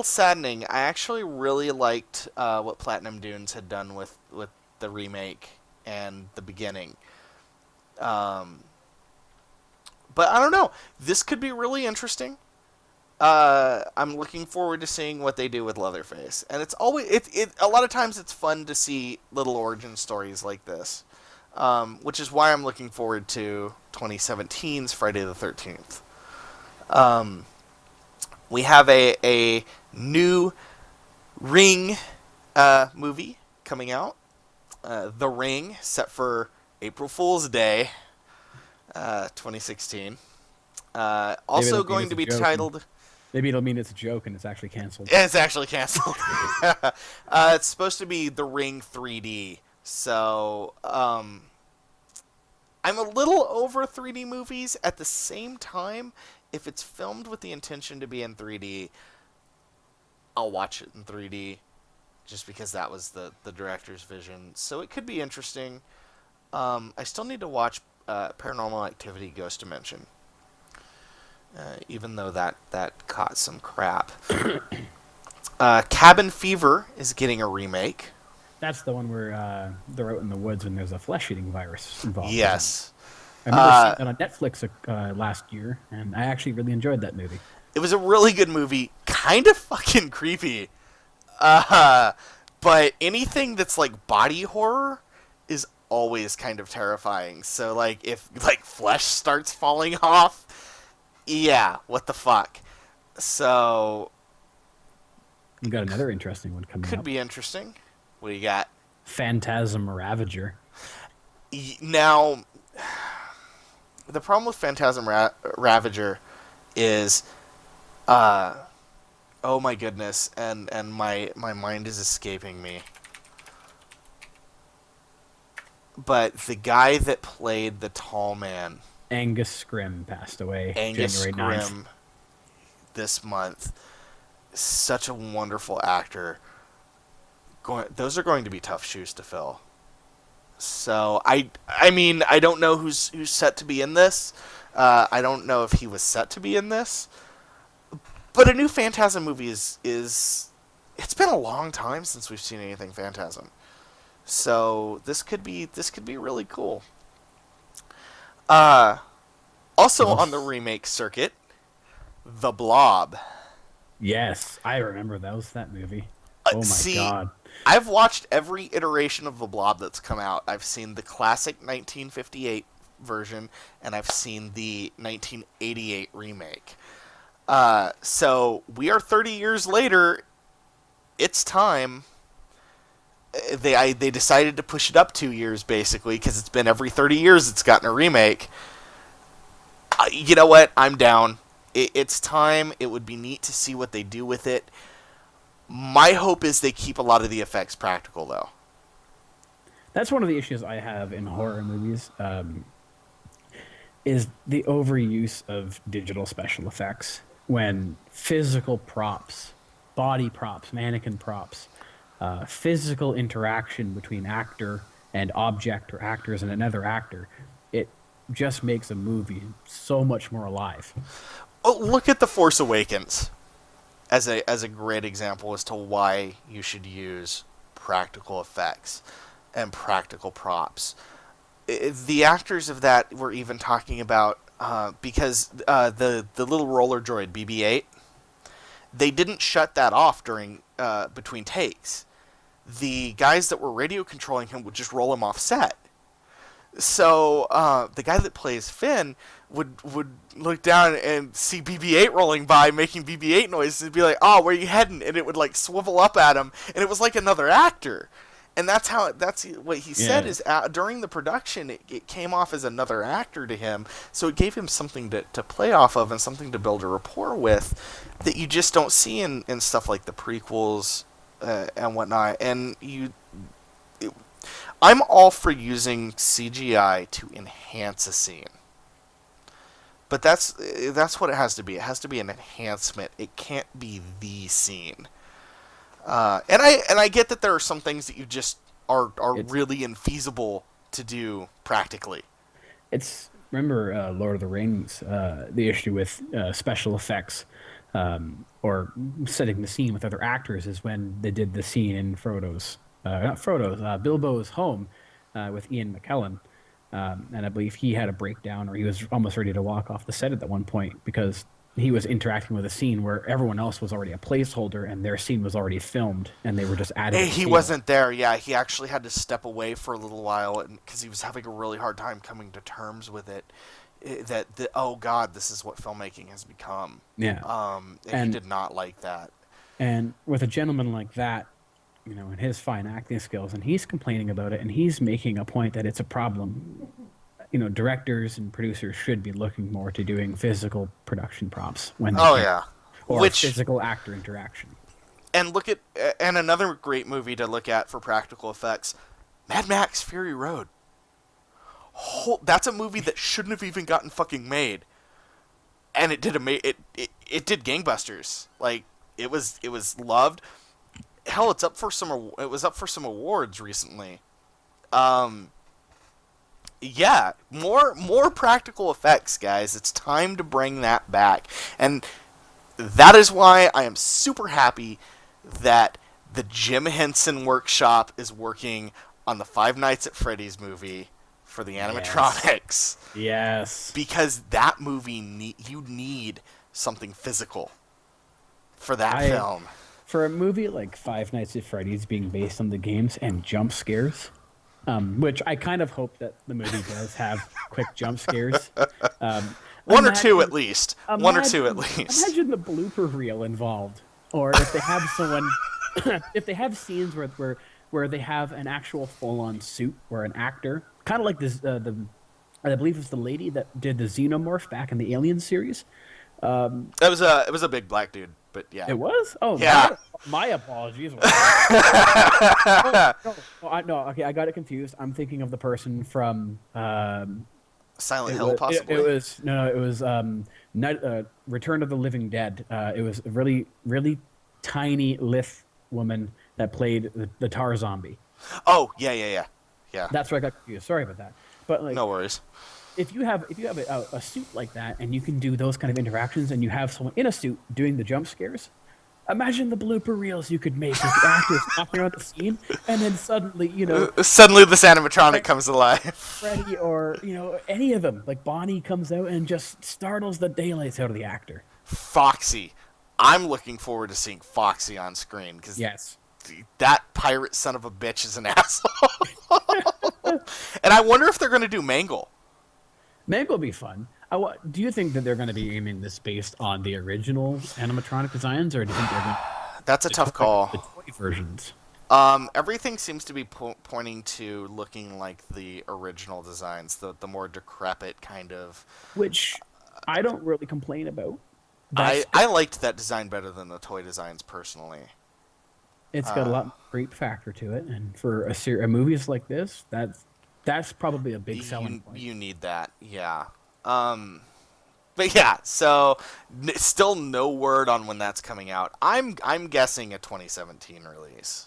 saddening. I actually really liked what Platinum Dunes had done with the remake and the beginning. But I don't know. This could be really interesting. I'm looking forward to seeing what they do with Leatherface, and it's always a lot of times it's fun to see little origin stories like this. Which is why I'm looking forward to 2017's Friday the 13th. We have a new Ring movie coming out. The Ring, set for April Fool's Day, 2016. Also going to be titled... Maybe it'll mean it's a joke and it's actually canceled. It's actually canceled. It's supposed to be The Ring 3D. So, I'm a little over 3D movies. At the same time, if it's filmed with the intention to be in 3D, I'll watch it in 3D, just because that was the director's vision. So it could be interesting. I still need to watch Paranormal Activity Ghost Dimension, even though that caught some crap. Cabin Fever is getting a remake. That's the one where they're out in the woods and there's a flesh-eating virus involved. Yes. I remember seeing it on Netflix last year, and I actually really enjoyed that movie. It was a really good movie. Kind of fucking creepy. But anything that's like body horror is always kind of terrifying. So, like, if like flesh starts falling off, yeah, what the fuck? So... We got another interesting one coming up. Could be interesting. What do you got? Phantasm Ravager. Now, the problem with Phantasm Ravager is, oh my goodness, and my mind is escaping me. But the guy that played the tall man, Angus Scrimm, passed away Angus January 9th. Scrimm, this month. Such a wonderful actor. Those are going to be tough shoes to fill. So I mean, I don't know who's set to be in this. I don't know if he was set to be in this. But a new Phantasm movie is it's been a long time since we've seen anything Phantasm. So this could be really cool. Also on the remake circuit, The Blob. Yes, I remember that movie. Oh my See, god. I've watched every iteration of the Blob that's come out. I've seen the classic 1958 version, and I've seen the 1988 remake. So we are 30 years later. It's time. They decided to push it up 2 years basically because it's been every 30 years it's gotten a remake. You know what? I'm down. It's time. It would be neat to see what they do with it. My hope is they keep a lot of the effects practical, though. That's one of the issues I have in horror movies. Is the overuse of digital special effects when physical props, body props, mannequin props, physical interaction between actor and object or actors and another actor, it just makes a movie so much more alive. Oh, look at The Force Awakens as a great example as to why you should use practical effects and practical props. The actors of that were even talking about because the little roller droid BB-8, they didn't shut that off during between takes. The guys that were radio controlling him would just roll him off set. So the guy that plays Finn would look down and see BB-8 rolling by, making BB-8 noises, and be like, "Oh, where are you heading?" And it would like swivel up at him, and it was like another actor. And that's what he said is during the production it came off as another actor to him, so it gave him something to play off of and something to build a rapport with that you just don't see in stuff like the prequels and whatnot. And I'm all for using CGI to enhance a scene. But that's what it has to be. It has to be an enhancement. It can't be the scene. And I get that there are some things that you just are really infeasible to do practically. It's remember Lord of the Rings, the issue with special effects or setting the scene with other actors is when they did the scene in Bilbo's home with Ian McKellen. And I believe he had a breakdown or he was almost ready to walk off the set at that one point because he was interacting with a scene where everyone else was already a placeholder and their scene was already filmed and they were just adding. He wasn't there. Yeah, he actually had to step away for a little while because he was having a really hard time coming to terms with it. Oh God, this is what filmmaking has become. Yeah. And he did not like that. And with a gentleman like that, you know, and his fine acting skills, and he's complaining about it, and he's making a point that it's a problem. You know, directors and producers should be looking more to doing physical production props when they can, or physical actor interaction. And and another great movie to look at for practical effects, Mad Max Fury Road. That's a movie that shouldn't have even gotten fucking made, and it did it did gangbusters. Like it was loved. Hell, it was up for some awards recently. Yeah, more practical effects, guys. It's time to bring that back. And that is why I am super happy that the Jim Henson Workshop is working on the Five Nights at Freddy's movie for the animatronics. Yes. Because that movie, you need something physical for that film. For a movie like Five Nights at Freddy's being based on the games and jump scares, which I kind of hope that the movie does have quick jump scares. One or two at least. Imagine the blooper reel involved. Or if they have someone, if they have scenes where they have an actual full-on suit where an actor, kind of like this, I believe it's the lady that did the Xenomorph back in the Alien series. It was a big black dude. But yeah, it was. Oh, yeah. My apologies. Okay, I got it confused. I'm thinking of the person from Silent Hill, possibly. It was Return of the Living Dead. It was a really, really tiny lithe woman that played the tar zombie. Oh yeah. That's where I got confused. Sorry about that. But like, no worries. If you have a suit like that and you can do those kind of interactions and you have someone in a suit doing the jump scares, imagine the blooper reels you could make with the actors talking around the scene and then suddenly, suddenly this animatronic comes alive. Freddy or, any of them, like Bonnie comes out and just startles the daylights out of the actor. Foxy. I'm looking forward to seeing Foxy on screen. Yes. that pirate son of a bitch is an asshole. And I wonder if they're going to do Mangle. Mango will be fun. Do you think that they're going to be aiming this based on the original animatronic designs, or do you think they're going That's a tough the call. toy versions? Everything seems to be pointing to looking like the original designs, the more decrepit kind of. Which I don't really complain about. I liked that design better than the toy designs personally. It's got a lot more creep factor to it, and for a movies like this, that's probably a big selling point. You need that, yeah. But yeah, so still no word on when that's coming out. I'm guessing a 2017 release.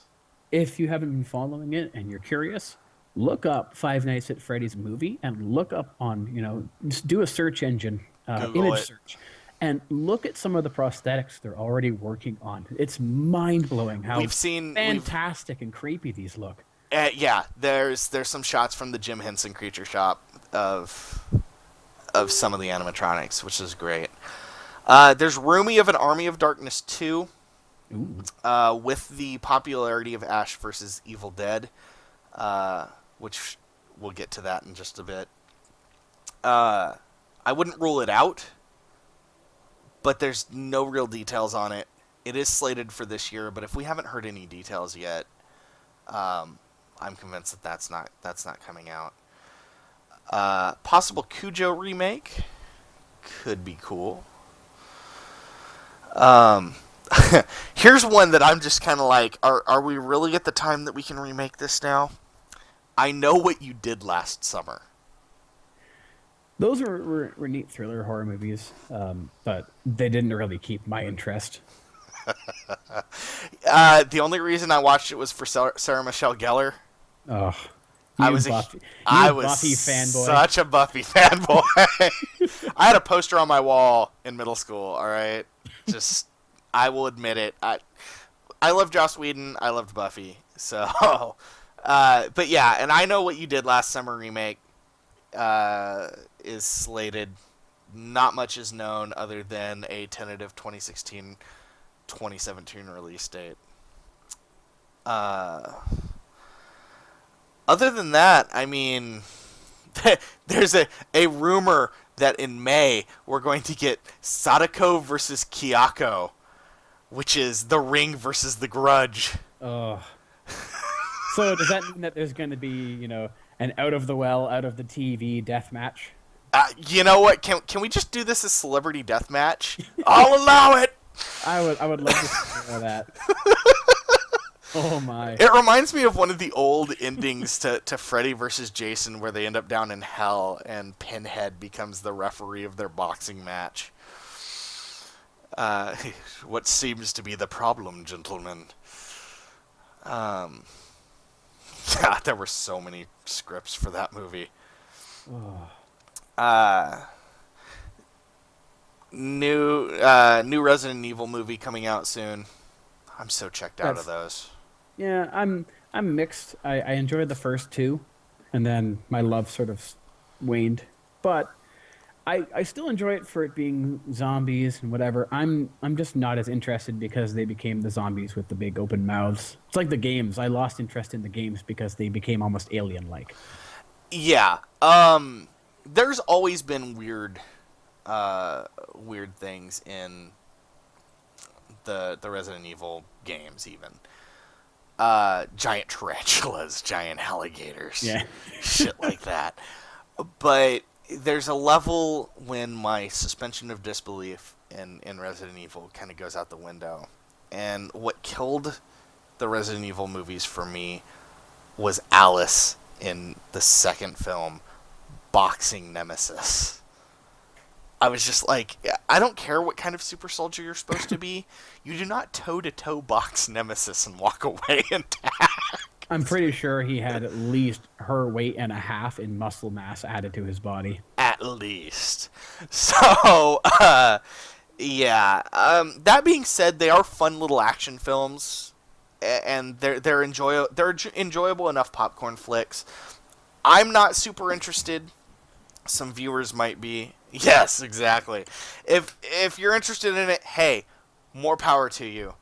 If you haven't been following it and you're curious, look up Five Nights at Freddy's movie and look up on, just do a search engine, Google image it. search, and look at some of the prosthetics they're already working on. It's mind blowing how fantastic and creepy these look. Yeah, there's some shots from the Jim Henson Creature Shop of some of the animatronics, which is great. There's Roomy of an Army of Darkness 2. With the popularity of Ash vs. Evil Dead, which we'll get to that in just a bit. I wouldn't rule it out, but there's no real details on it. It is slated for this year, but if we haven't heard any details yet, I'm convinced that that's not coming out. Possible Cujo remake could be cool. Here's one that I'm just kind of like, are we really at the time that we can remake this now? I Know What You Did Last Summer. Those were neat thriller horror movies, but they didn't really keep my interest. The only reason I watched it was for Sarah Michelle Gellar. Oh, I was Buffy fanboy. Such a Buffy fanboy. I had a poster on my wall in middle school. All right, just I will admit it. I loved Joss Whedon. I loved Buffy. So, but yeah, and I Know What You Did Last Summer remake is slated. Not much is known other than a tentative 2016-2017 release date. Other than that, I mean, there's a rumor that in May we're going to get Sadako versus Kiyako, which is The Ring versus The Grudge. Oh. So does that mean that there's going to be, an out of the well, out of the TV death match? You know what? Can we just do this as celebrity death match? I'll allow it. I would love to see that. Oh my! It reminds me of one of the old endings to Freddy versus Jason, where they end up down in hell and Pinhead becomes the referee of their boxing match. What seems to be the problem, gentlemen? Yeah, there were so many scripts for that movie. New Resident Evil movie coming out soon. I'm so checked out of those. Yeah, I'm mixed. I enjoyed the first two, and then my love sort of waned. But I still enjoy it for it being zombies and whatever. I'm just not as interested because they became the zombies with the big open mouths. It's like the games. I lost interest in the games because they became almost alien-like. Yeah. There's always been weird things in the Resident Evil games, even. Giant tarantulas, giant alligators, yeah. Shit like that. But there's a level when my suspension of disbelief in Resident Evil kind of goes out the window. And what killed the Resident Evil movies for me was Alice in the second film boxing Nemesis. I was just like, I don't care what kind of super soldier you're supposed to be. You do not toe-to-toe box Nemesis and walk away intact. I'm pretty sure he had at least her weight and a half in muscle mass added to his body. At least. So, yeah. That being said, they are fun little action films, and they're enjoyable enough popcorn flicks. I'm not super interested. Some viewers might be. Yes, exactly. If you're interested in it, hey, more power to you.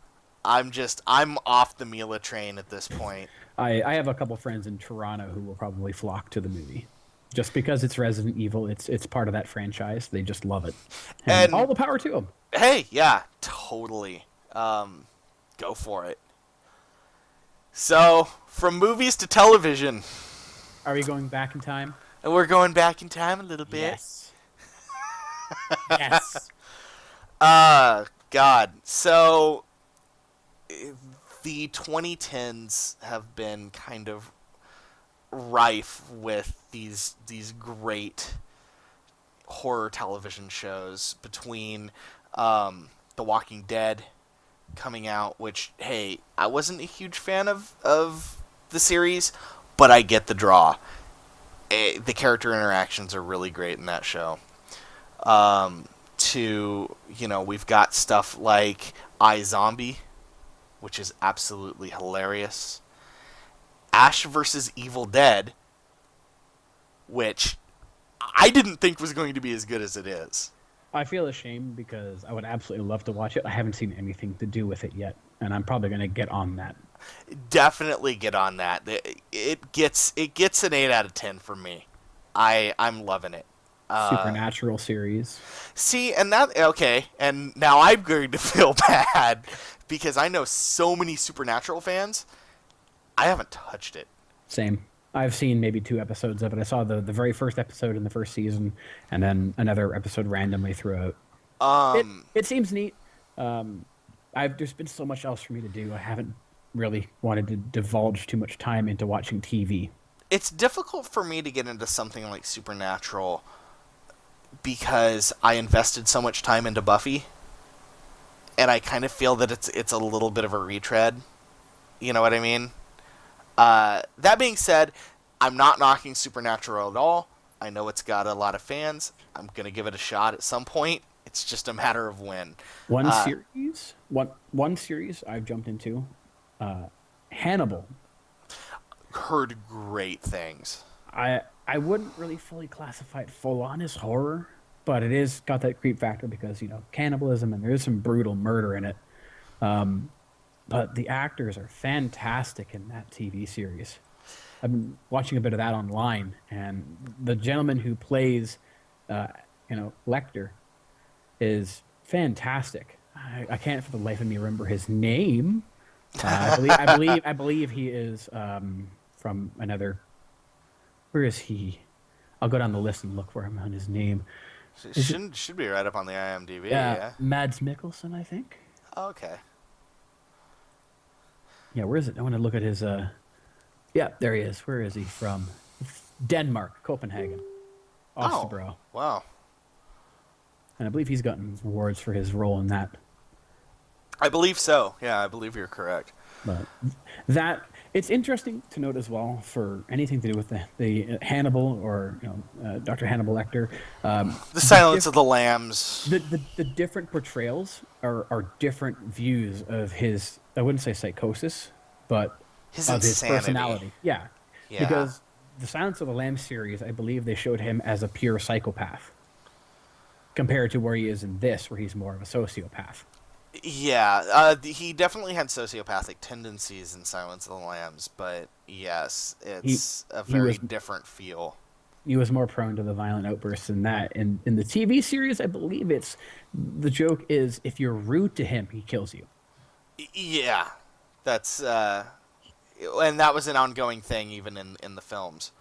I'm off the Mila train at this point. I have a couple friends in Toronto who will probably flock to the movie. Just because it's Resident Evil, it's part of that franchise. They just love it. And all And the power to them. hey, yeah, totally. Go for it. So, from movies to television, Are we going back in time? and we're going back in time a little bit. Yes. Yes. God. So, the 2010s have been kind of rife with these great horror television shows between The Walking Dead coming out, which, hey, I wasn't a huge fan of the series, but I get the draw. The character interactions are really great in that show. We've got stuff like iZombie, which is absolutely hilarious. Ash versus Evil Dead, which I didn't think was going to be as good as it is. I feel ashamed because I would absolutely love to watch it. I haven't seen anything to do with it yet, and I'm probably going to get on that. Definitely get on that. It gets an 8 out of 10 for me. I'm loving it. Supernatural series. See, and that okay, and now I'm going to feel bad because I know so many Supernatural fans. I haven't touched it. Same. I've seen maybe 2 episodes of it. I saw the very first episode in the first season, and then another episode randomly throughout. It seems neat. There's been so much else for me to do. I haven't really wanted to divulge too much time into watching TV. It's difficult for me to get into something like Supernatural because I invested so much time into Buffy, and I kind of feel that it's a little bit of a retread. You know what I mean? That being said, I'm not knocking Supernatural at all. I know it's got a lot of fans. I'm going to give it a shot at some point. It's just a matter of when. One series I've jumped into, Hannibal. Heard great things. I wouldn't really fully classify it full on as horror, but it is got that creep factor because, cannibalism and there is some brutal murder in it. But the actors are fantastic in that TV series. I've been watching a bit of that online, and the gentleman who plays, Lecter, is fantastic. I can't for the life of me remember his name. I believe he is from another. Where is he? I'll go down the list and look for him on his name. Should be right up on the IMDb. Yeah. Mads Mikkelsen, I think. Oh, okay. Yeah, where is it? I want to look at his. Yeah, there he is. Where is he from? Denmark, Copenhagen. Osterbro. Oh, wow. And I believe he's gotten awards for his role in that. I believe so. Yeah, I believe you're correct. But it's interesting to note as well for anything to do with the Hannibal or Dr. Hannibal Lecter. The Silence of the Lambs. The different portrayals are different views of his. I wouldn't say psychosis, but His of insanity. his personality. Yeah, Yeah. because the Silence of the Lambs series, I believe they showed him as a pure psychopath, compared to where he is in this, where he's more of a sociopath. Yeah, he definitely had sociopathic tendencies in Silence of the Lambs, but yes, it's a very different feel. He was more prone to the violent outbursts than that. In the TV series, I believe the joke is if you're rude to him, he kills you. Yeah, that's and that was an ongoing thing even in the films.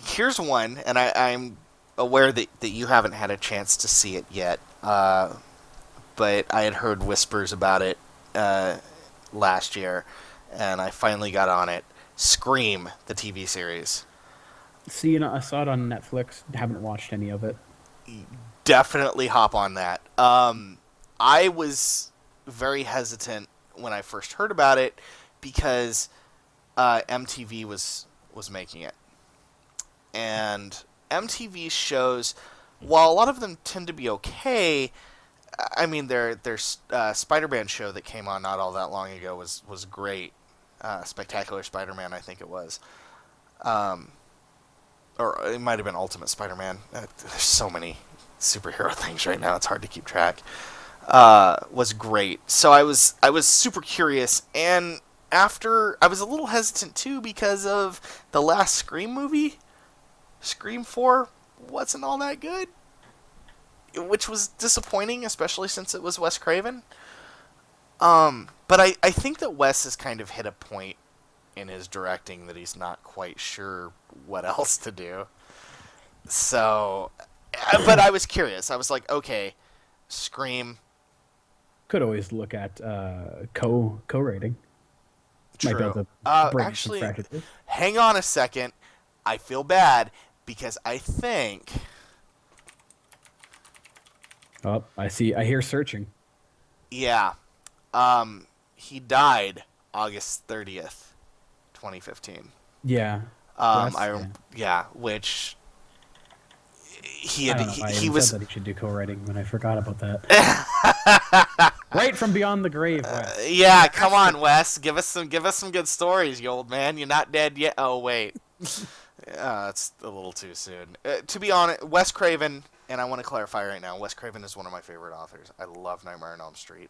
Here's one, and I'm aware that you haven't had a chance to see it yet, but I had heard whispers about it last year, and I finally got on it. Scream, the TV series. See, I saw it on Netflix. Haven't watched any of it. Definitely hop on that. I was very hesitant when I first heard about it because MTV was making it. And MTV shows, while a lot of them tend to be okay, I mean, their Spider-Man show that came on not all that long ago was great. Spectacular Spider-Man, I think it was. Or it might have been Ultimate Spider-Man. There's so many superhero things right now, it's hard to keep track. was great. So I was super curious, and after I was a little hesitant too because of the last Scream movie, Scream 4 wasn't all that good, which was disappointing, especially since it was Wes Craven. But I think that Wes has kind of hit a point in his directing that he's not quite sure what else to do. So, but I was curious. I was like, okay, Scream, Could always look at co-rating. Might be able true. to bring some Actually, practices. hang on a second. I feel bad because I think, Oh, I see. I hear searching. yeah, he died August 30th, 2015. Yeah. Yeah. Yeah, which he I had don't know. I he even was said that he should do co-writing when I forgot about that. Right from beyond the grave, Wes. yeah, come on, Wes, give us some good stories, you old man. You're not dead yet. Oh wait, it's a little too soon. To be honest, Wes Craven, and I want to clarify right now, Wes Craven is one of my favorite authors. I love Nightmare on Elm Street.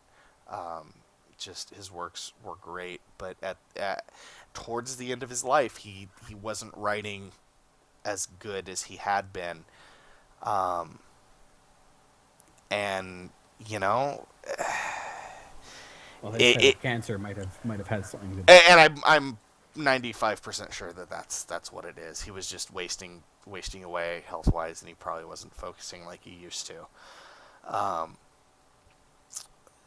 Just his works were great, but at towards the end of his life, he wasn't writing as good as he had been, and you know, Well, his it, type it of cancer might have had something to. and I'm 95% sure that that's what it is. He was just wasting away health wise, and he probably wasn't focusing like he used to. Um,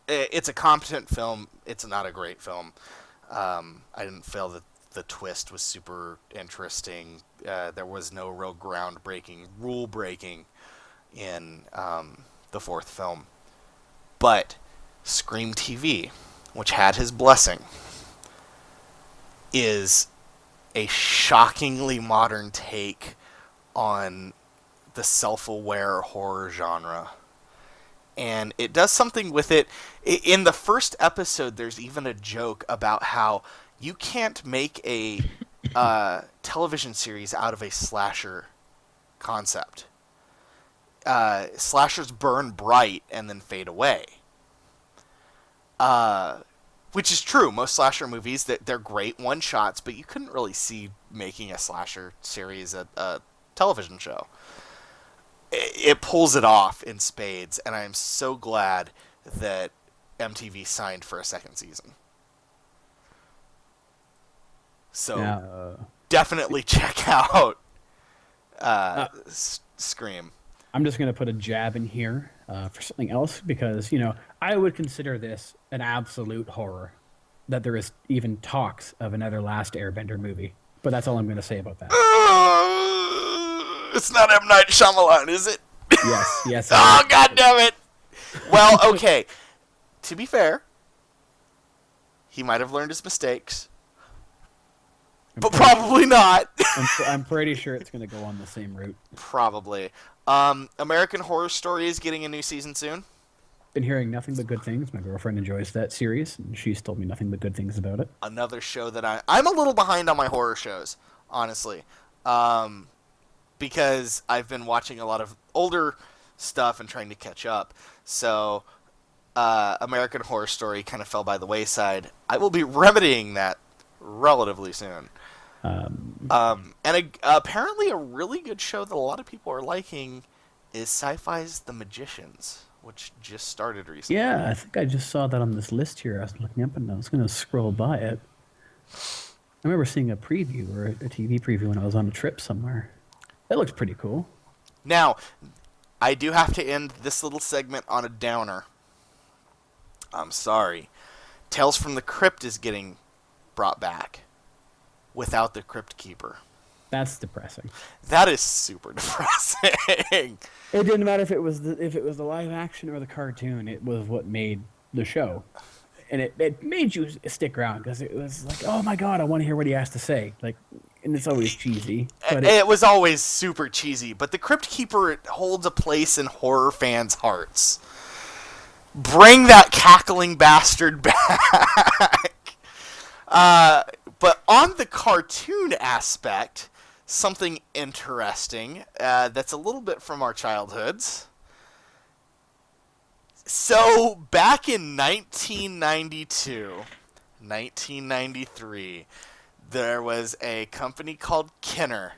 it's a competent film. It's not a great film. I didn't feel that the twist was super interesting. There was no real groundbreaking, rule breaking in the fourth film. But Scream TV, which had his blessing, is a shockingly modern take on the self-aware horror genre. And it does something with it. In the first episode, there's even a joke about how you can't make a television series out of a slasher concept. Slashers burn bright and then fade away. Which is true. Most slasher movies, they're great one-shots, but you couldn't really see making a slasher series a television show. It pulls it off in spades, and I am so glad that MTV signed for a second season. So definitely check out Scream. I'm just going to put a jab in here for something else because, I would consider this an absolute horror that there is even talks of another Last Airbender movie. But that's all I'm going to say about that. It's not M. Night Shyamalan, is it? Yes. Oh, God damn it. Well, okay. To be fair, he might have learned his mistakes. But probably not. I'm pretty sure it's going to go on the same route. Probably. American Horror Story is getting a new season soon. Been hearing nothing but good things. My girlfriend enjoys that series, and she's told me nothing but good things about it. Another show that I'm a little behind on my horror shows, honestly, because I've been watching a lot of older stuff and trying to catch up. So, American Horror Story kind of fell by the wayside. I will be remedying that relatively soon. Apparently a really good show that a lot of people are liking is Sci-Fi's The Magicians, which just started recently. Yeah, I think I just saw that on this list here. I was looking up and I was going to scroll by it. I remember seeing a preview or a TV preview when I was on a trip somewhere. It looks pretty cool. Now, I do have to end this little segment on a downer. I'm sorry. Tales from the Crypt is getting brought back without the Crypt Keeper. That's depressing. That is super depressing. It didn't matter if it was the live action or the cartoon. It was what made the show, and it made you stick around because it was like, oh my god, I want to hear what he has to say. Like, and it's always cheesy. But it was always super cheesy. But the Crypt Keeper holds a place in horror fans' hearts. Bring that cackling bastard back. But on the cartoon aspect, something interesting that's a little bit from our childhoods. So back in 1992, 1993, there was a company called Kenner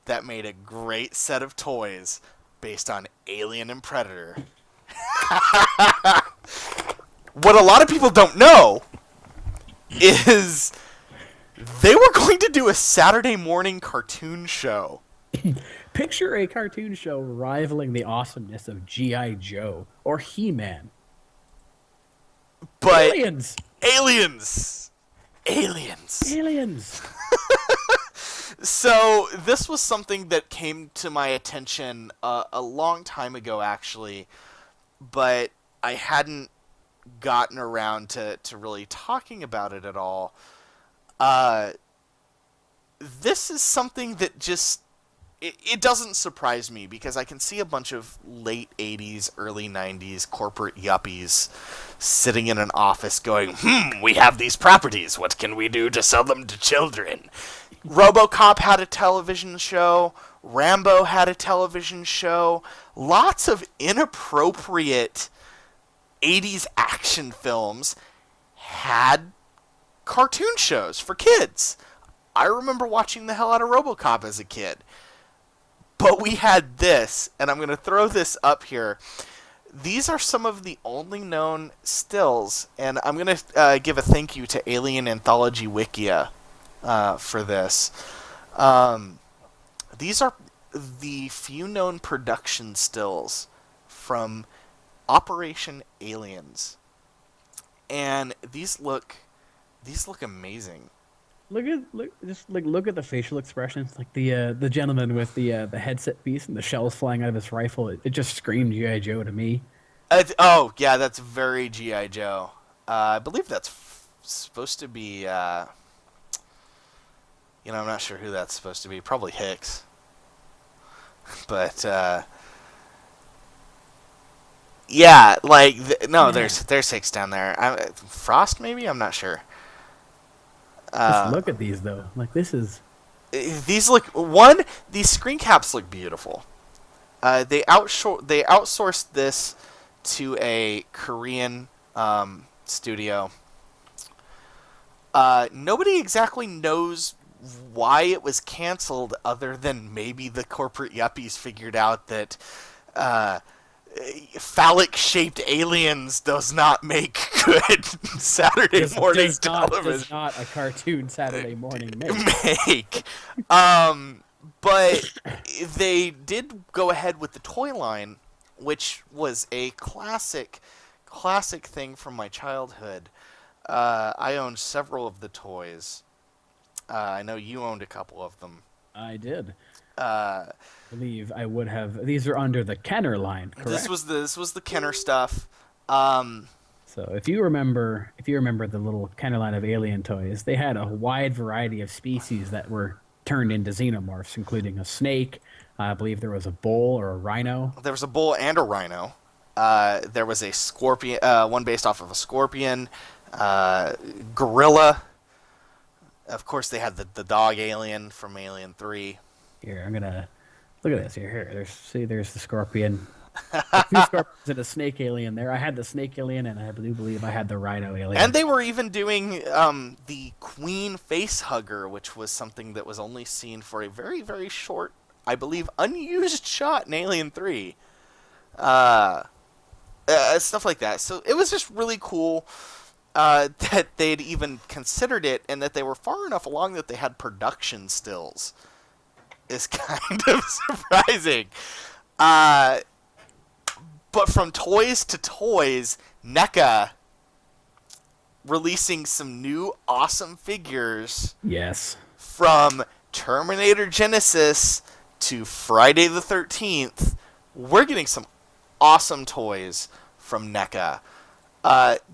that made a great set of toys based on Alien and Predator. What a lot of people don't know is they were going to do a Saturday morning cartoon show. Picture a cartoon show rivaling the awesomeness of G.I. Joe or He-Man. But Aliens! aliens! Aliens! Aliens! So this was something that came to my attention a long time ago, actually, but I hadn't gotten around to really talking about it at all. Uh, this is something that just it doesn't surprise me because I can see a bunch of late 80s, early 90s corporate yuppies sitting in an office going, we have these properties. What can we do to sell them to children? RoboCop had a television show. Rambo had a television show. Lots of inappropriate 80s action films had cartoon shows for kids. I remember watching the hell out of RoboCop as a kid. But we had this, and I'm going to throw this up here. These are some of the only known stills, and I'm going to give a thank you to Alien Anthology Wikia for this. These are the few known production stills from Operation Aliens, and these look amazing. Look at the facial expressions, like the gentleman with the headset piece and the shells flying out of his rifle. It just screamed G.I. Joe to me. Oh yeah, that's very G.I. Joe. I believe that's supposed to be. I'm not sure who that's supposed to be. Probably Hicks. But yeah, like no, Yeah. there's Hicks down there. Frost maybe. I'm not sure. Just look at these though. Like this is These these screen caps look beautiful. They outsourced this to a Korean studio. Nobody exactly knows why it was canceled, other than maybe the corporate yuppies figured out that phallic-shaped aliens does not make good Saturday morning television. does not a cartoon Saturday morning make. But they did go ahead with the toy line, which was a classic thing from my childhood. I owned several of the toys. I know you owned a couple of them. I did. I believe I would have. These are under the Kenner line, correct? This was the Kenner stuff. So if you remember the little Kenner line of alien toys, they had a wide variety of species that were turned into xenomorphs, including a snake. I believe there was a bull or a rhino. There was a bull and a rhino. There was a scorpion, one based off of a scorpion, gorilla. Of course, they had the dog alien from Alien 3. Here, I'm gonna look at this. Here. There's the scorpion. A few scorpions and a snake alien there. I had the snake alien, and I do believe I had the rhino alien. And they were even doing the queen face hugger, which was something that was only seen for a very, very short, I believe, unused shot in Alien 3. Stuff like that. So it was just really cool that they'd even considered it, and that they were far enough along that they had production stills. Is kind of surprising. But from toys to toys, NECA releasing some new awesome figures. Yes. From Terminator Genesis to Friday the 13th, we're getting some awesome toys from NECA.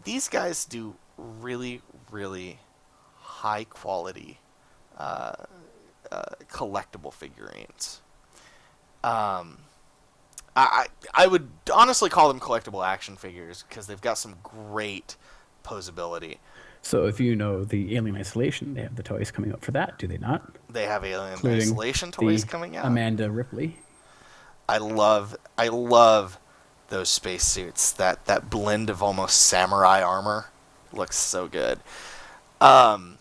These guys do really, really high quality collectible figurines. I would honestly call them collectible action figures because they've got some great posability. So if you know the Alien Isolation, they have the toys coming up for that, do they not? They have Alien Isolation toys coming out. Amanda Ripley. I love those spacesuits. That blend of almost samurai armor looks so good. Um,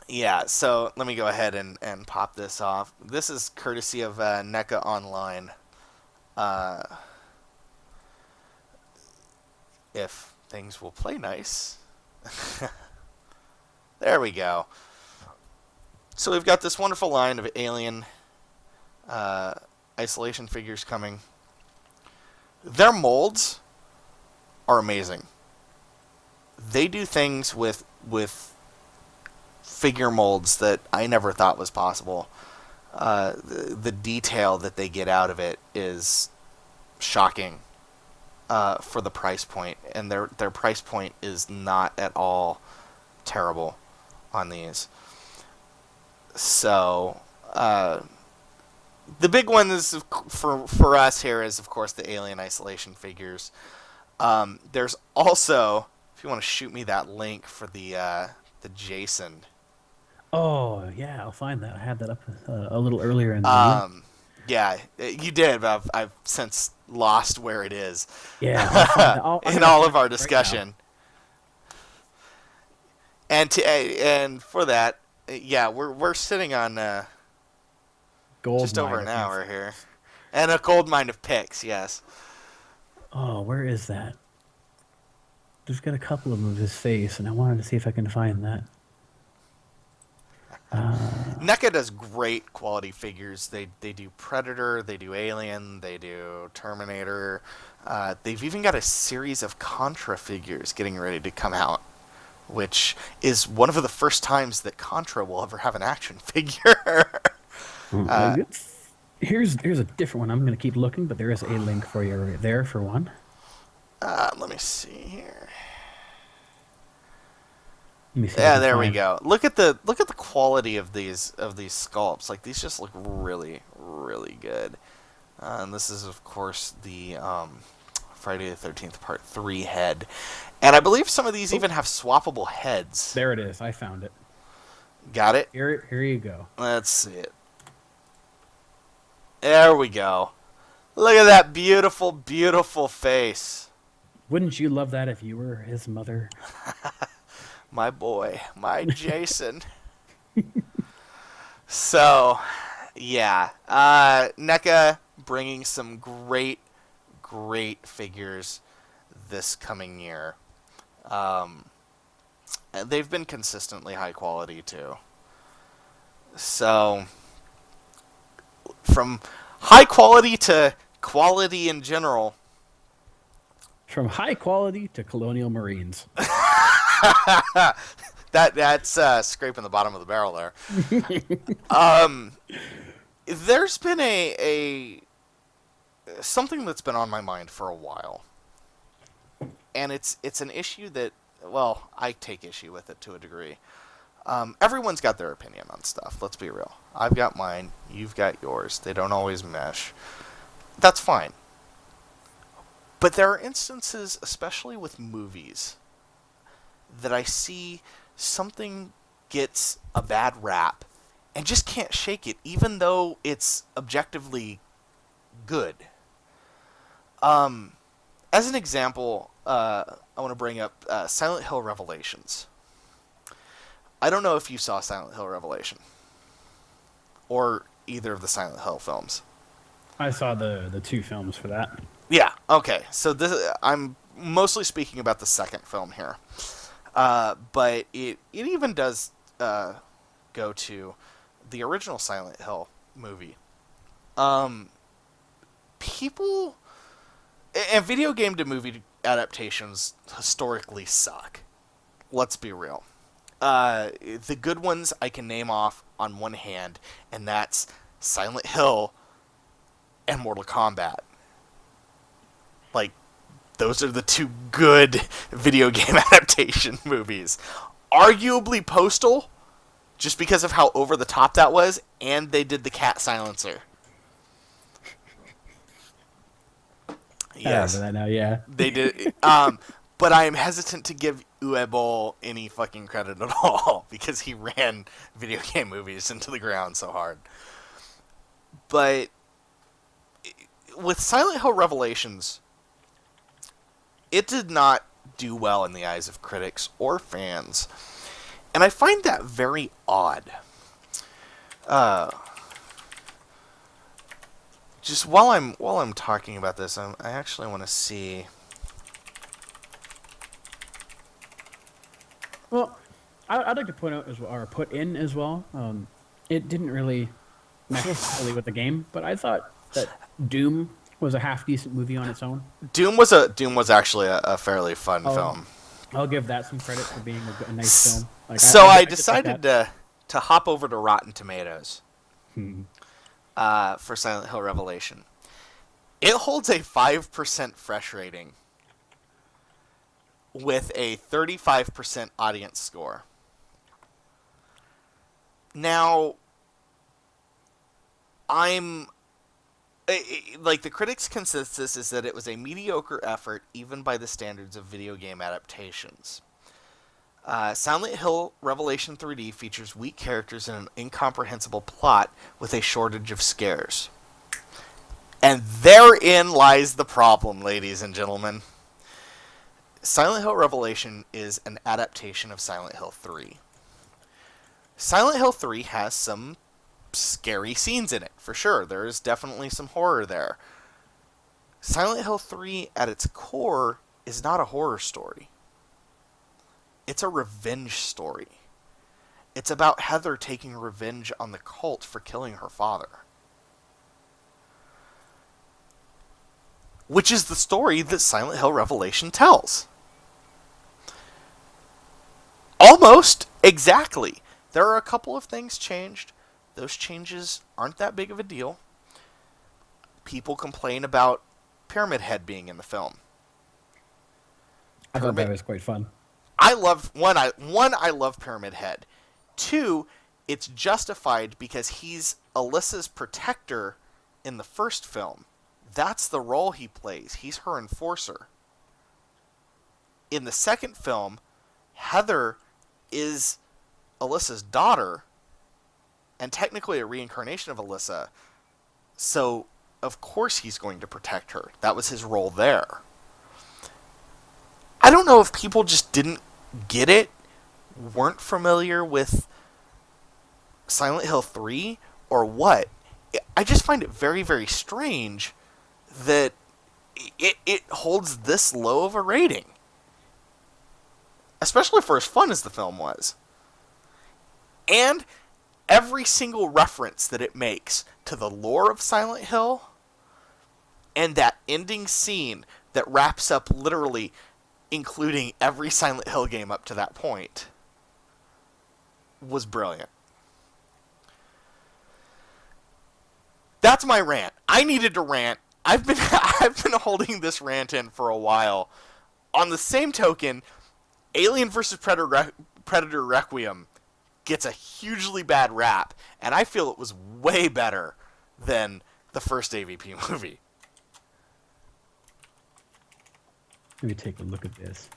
yeah, so let me go ahead and pop this off. This is courtesy of NECA Online. Uh, if things will play nice. There we go. So we've got this wonderful line of alien uh, isolation figures coming. Their molds are amazing. They do things with figure molds that I never thought was possible. The detail that they get out of it is shocking for the price point, and their price point is not at all terrible on these. So the big one is for us here is of course the Alien Isolation figures. There's also, if you want to shoot me that link for the Jason. Oh yeah, I'll find that. I had that up a little earlier in the link. Yeah, you did, but I've since lost where it is Yeah, I'll find that. I'm in gonna all find of our it right discussion. And for that, yeah, we're sitting on Gold just over mine an of hour these. here, and a gold mine of picks. Yes, Oh, where is that? There's got a couple of them of his face, and I wanted to see if I can find that. NECA does great quality figures. They do Predator, they do Alien, they do Terminator. They've even got a series of Contra figures getting ready to come out, which is one of the first times that Contra will ever have an action figure. Here's a different one. I'm gonna keep looking, but there is a link for you right there for one. Let me see here. Let me see if I Yeah, can there we find. go. Look at the quality of these sculpts. Like these just look really really good. And this is of course the Friday the 13th Part 3 head. And I believe some of these even have swappable heads. There it is. I found it. Got it? Here you go. Let's see it. There we go. Look at that beautiful beautiful face. Wouldn't you love that if you were his mother? My boy, my Jason. So, yeah, NECA bringing some great figures this coming year. And they've been consistently high quality too. So, from high quality to quality in general. From high quality to colonial marines. That's scraping the bottom of the barrel there. There's been a something that's been on my mind for a while, and it's an issue that, well, I take issue with it to a degree. Everyone's got their opinion on stuff. Let's be real. I've got mine. You've got yours. They don't always mesh. That's fine. But there are instances, especially with movies, that I see something gets a bad rap and just can't shake it, even though it's objectively good. As an example, I want to bring up Silent Hill Revelations. I don't know if you saw Silent Hill Revelation or either of the Silent Hill films. I saw the two films for that. Yeah, okay. So I'm mostly speaking about the second film here. But it even does go to the original Silent Hill movie. People and video game to movie adaptations historically suck. Let's be real. The good ones I can name off on one hand, and that's Silent Hill and Mortal Kombat. Like, those are the two good video game adaptation movies. Arguably Postal, just because of how over the top that was, and they did the cat silencer. Yes. I remember that now, yeah. They did. But I am hesitant to give Uwe any fucking credit at all because he ran video game movies into the ground so hard. But with Silent Hill Revelations, it did not do well in the eyes of critics or fans, and I find that very odd. Just while I'm talking about this, I actually want to see. Well, I'd like to point out as well, or put in as well. It didn't really mesh fully with the game, but I thought that Doom was a half decent movie on its own. Doom was actually a fairly fun film. I'll give that some credit for being a nice film. Like, So I I decided to hop over to Rotten Tomatoes for Silent Hill Revelation. It holds a 5% fresh rating with a 35% audience score. Now, like, the critics' consensus is that it was a mediocre effort, even by the standards of video game adaptations. Silent Hill Revelation 3D features weak characters and an incomprehensible plot with a shortage of scares. And therein lies the problem, ladies and gentlemen. Silent Hill Revelation is an adaptation of Silent Hill 3. Silent Hill 3 has some scary scenes in it, for sure. There is definitely some horror there. Silent Hill 3, at its core, is not a horror story. It's a revenge story. It's about Heather taking revenge on the cult for killing her father. Which is the story that Silent Hill Revelation tells. Almost exactly. There are a couple of things changed. Those changes aren't that big of a deal. People complain about Pyramid Head being in the film. I thought that was quite fun. I love I love Pyramid Head. 2, it's justified because he's Alyssa's protector in the first film. That's the role he plays. He's her enforcer. In the second film, Heather is Alyssa's daughter and technically a reincarnation of Alyssa. So, of course he's going to protect her. That was his role there. I don't know if people just didn't get it, weren't familiar with Silent Hill 3, or what. I just find it very, very strange that it holds this low of a rating. Especially for as fun as the film was. And every single reference that it makes to the lore of Silent Hill and that ending scene that wraps up literally including every Silent Hill game up to that point was brilliant. That's my rant. I needed to rant. I've been holding this rant in for a while. On the same token, Alien vs. Predator Requiem gets a hugely bad rap, and I feel it was way better than the first AVP movie. Let me take a look at this.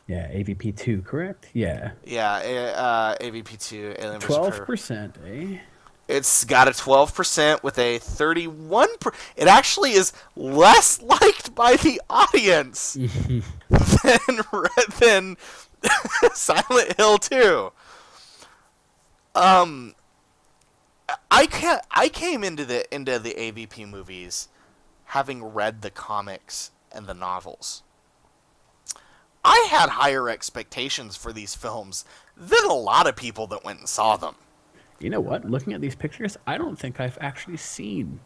Yeah, AVP 2, correct? Yeah. Yeah, AVP 2, Alien vs. Predator. 12%, eh? It's got a 12% with a 31%. It actually is less liked by the audience than Silent Hill 2. I came into the AVP movies having read the comics and the novels. I had higher expectations for these films than a lot of people that went and saw them. You know what? Looking at these pictures, I don't think I've actually seen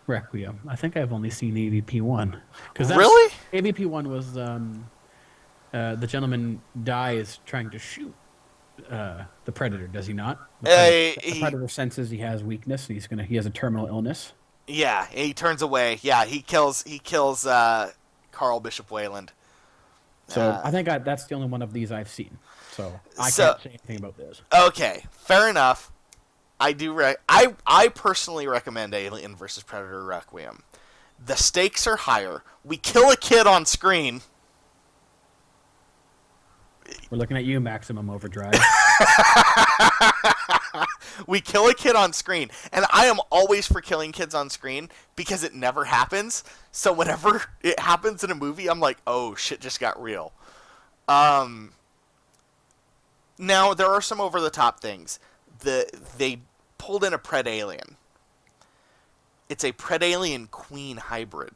Requiem. I think I've only seen AVP 1. Really? AVP 1 was the gentleman dies trying to shoot the Predator, does he not? The Predator senses he has weakness. He has a terminal illness. Yeah, he turns away. Yeah, he kills Carl Bishop Wayland. So I think that's the only one of these I've seen. So I can't say anything about this. Okay, fair enough. I personally recommend Alien vs. Predator Requiem. The stakes are higher. We kill a kid on screen. We're looking at you, Maximum Overdrive. We kill a kid on screen, and I am always for killing kids on screen because it never happens. So whenever it happens in a movie, I'm like, oh, shit just got real. Now, there are some over-the-top things. They pulled in a Pred Alien. It's a Pred Alien Queen hybrid.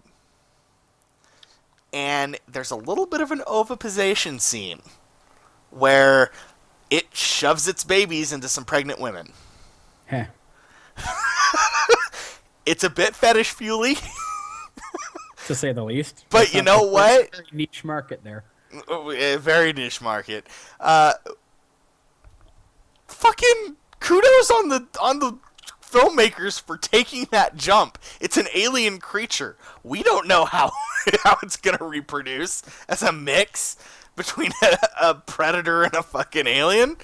And there's a little bit of an oviposition scene where it shoves its babies into some pregnant women. Heh. It's a bit fetish fuely, To say the least. but you know what? Very niche market there. A very niche market. Fucking kudos on the filmmakers for taking that jump. It's an alien creature. We don't know how how it's gonna reproduce as a mix between a predator and a fucking alien.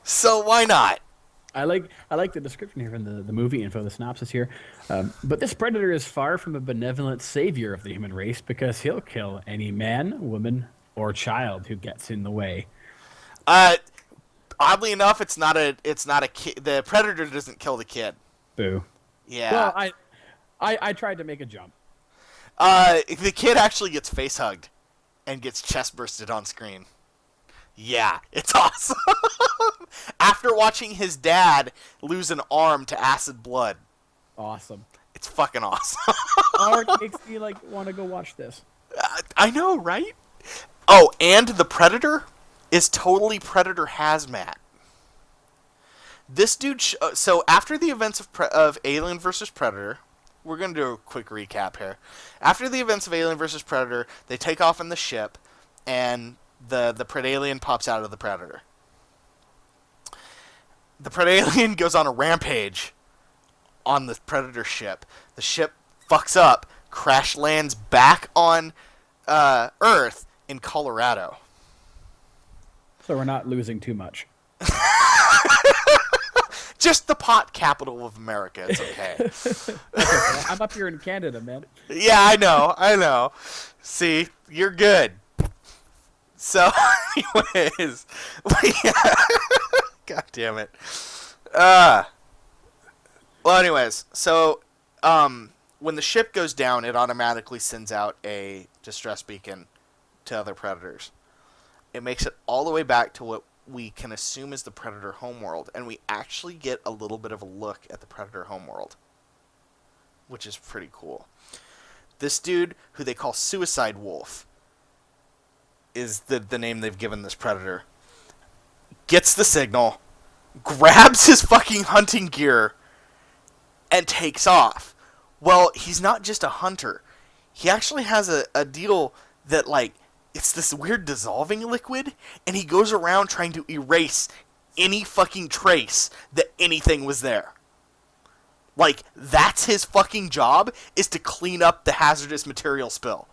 So why not? I like the description here from the movie info, the synopsis here. But this predator is far from a benevolent savior of the human race because he'll kill any man, woman, or child who gets in the way. Oddly enough, it's not a kid. The predator doesn't kill the kid. Boo. Yeah. Well, I tried to make a jump. The kid actually gets face hugged and gets chest bursted on screen. Yeah, it's awesome. After watching his dad lose an arm to acid blood. Awesome. It's fucking awesome. Oh, it makes me want to go watch this. I know, right? Oh, and the Predator is totally Predator hazmat. This dude. So after the events of Alien vs. Predator, we're gonna do a quick recap here. After the events of Alien vs. Predator, they take off in the ship, and the Predalien pops out of the Predator. The Predalien goes on a rampage on the Predator ship. The ship fucks up, crash lands back on Earth in Colorado. So we're not losing too much. Just the pot capital of America. It's okay. Okay, I'm up here in Canada, man. Yeah, I know. See, you're good. So, anyways, God damn it. Well, anyways, so when the ship goes down, it automatically sends out a distress beacon to other predators. It makes it all the way back to what we can assume is the Predator homeworld, and we actually get a little bit of a look at the Predator homeworld, which is pretty cool. This dude, who they call Suicide Wolf, is the name they've given this predator, gets the signal, grabs his fucking hunting gear, and takes off. Well, he's not just a hunter. He actually has a deal that, like, it's this weird dissolving liquid, and he goes around trying to erase any fucking trace that anything was there. Like, that's his fucking job, is to clean up the hazardous material spill.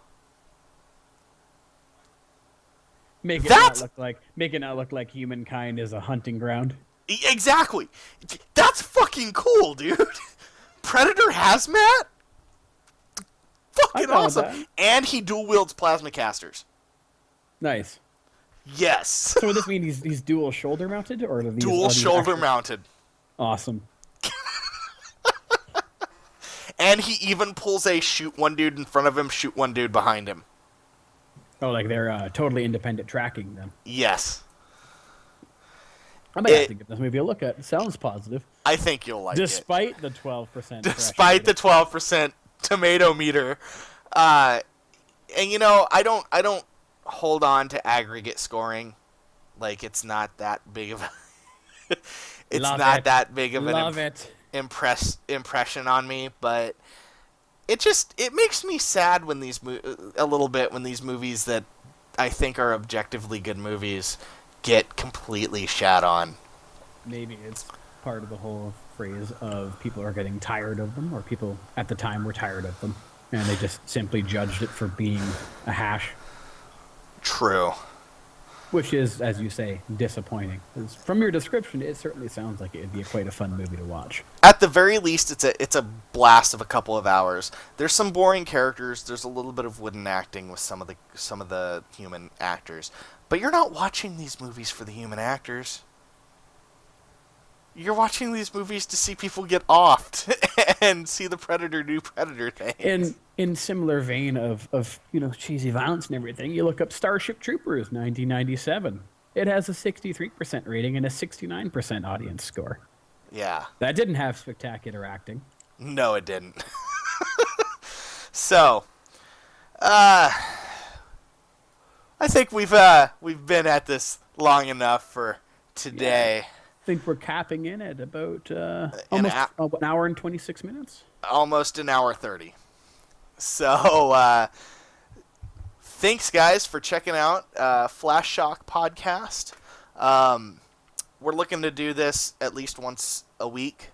Make it not look like humankind is a hunting ground. Exactly. That's fucking cool, dude. Predator hazmat? Fucking awesome. That. And he dual wields plasma casters. Nice. Yes. So would this mean he's dual shoulder mounted, or are these Dual shoulder actual... mounted. Awesome. And he even pulls a shoot one dude in front of him, shoot one dude behind him. Oh, like they're totally independent tracking then. Yes. I might have to give this movie a look at. It sounds positive. I think you'll like Despite the 12%. Despite the 12% tomato meter. And you know, I don't hold on to aggregate scoring. Like, it's not that big of a that big of an impression on me, but it makes me sad when a little bit when these movies that I think are objectively good movies get completely shat on. Maybe it's part of the whole phrase of people are getting tired of them, or people at the time were tired of them, and they just simply judged it for being a hash. True. Which is, as you say, disappointing. From your description, it certainly sounds like it would be quite a fun movie to watch. At the very least, it's a blast of a couple of hours. There's some boring characters. There's a little bit of wooden acting with some of the human actors. But you're not watching these movies for the human actors. You're watching these movies to see people get offed and see the Predator do Predator things. In similar vein of cheesy violence and everything, you look up Starship Troopers 1997. It has a 63% rating and a 69% audience score. Yeah. That didn't have spectacular acting. No, it didn't. So, uh, I think we've been at this long enough for today. Yeah. I think we're capping in at about An almost an hour and 26 minutes. Almost an hour 30. So, thanks guys for checking out Flashshock podcast. We're looking to do this at least once a week,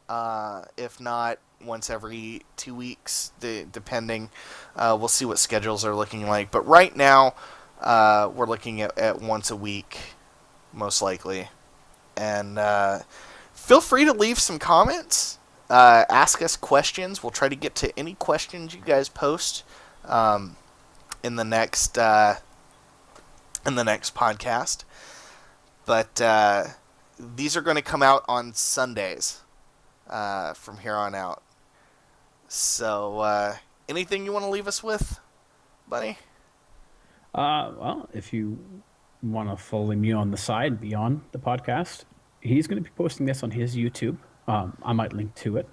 if not once every 2 weeks, depending. We'll see what schedules are looking like. But right now, we're looking at once a week, most likely. And feel free to leave some comments. Ask us questions. We'll try to get to any questions you guys post in the next podcast. But these are going to come out on Sundays from here on out. So anything you want to leave us with, buddy? Well, if you want to follow me on the side beyond the podcast, he's going to be posting this on his YouTube. I might link to it.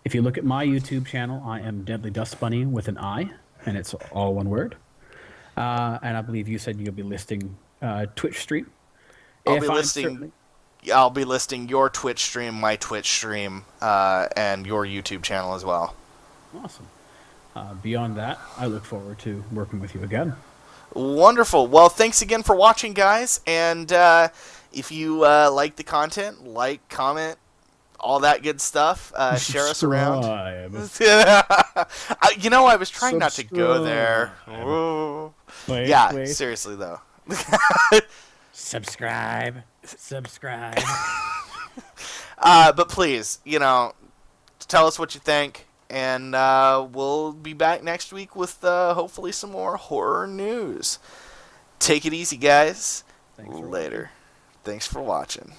If you look at my YouTube channel, I am Deadly Dust Bunny with an I, and it's all one word. And I believe you said you'll be listing Twitch stream. I'll be listing your Twitch stream, my Twitch stream, and your YouTube channel as well. Awesome. Beyond that, I look forward to working with you again. Wonderful. Well, thanks again for watching, guys. And if you like the content, like, comment, all that good stuff, share us around. I was trying not to go there. Wait. Seriously, though. Subscribe. But please, tell us what you think. And we'll be back next week with hopefully some more horror news. Take it easy, guys. Later. Thanks for watching.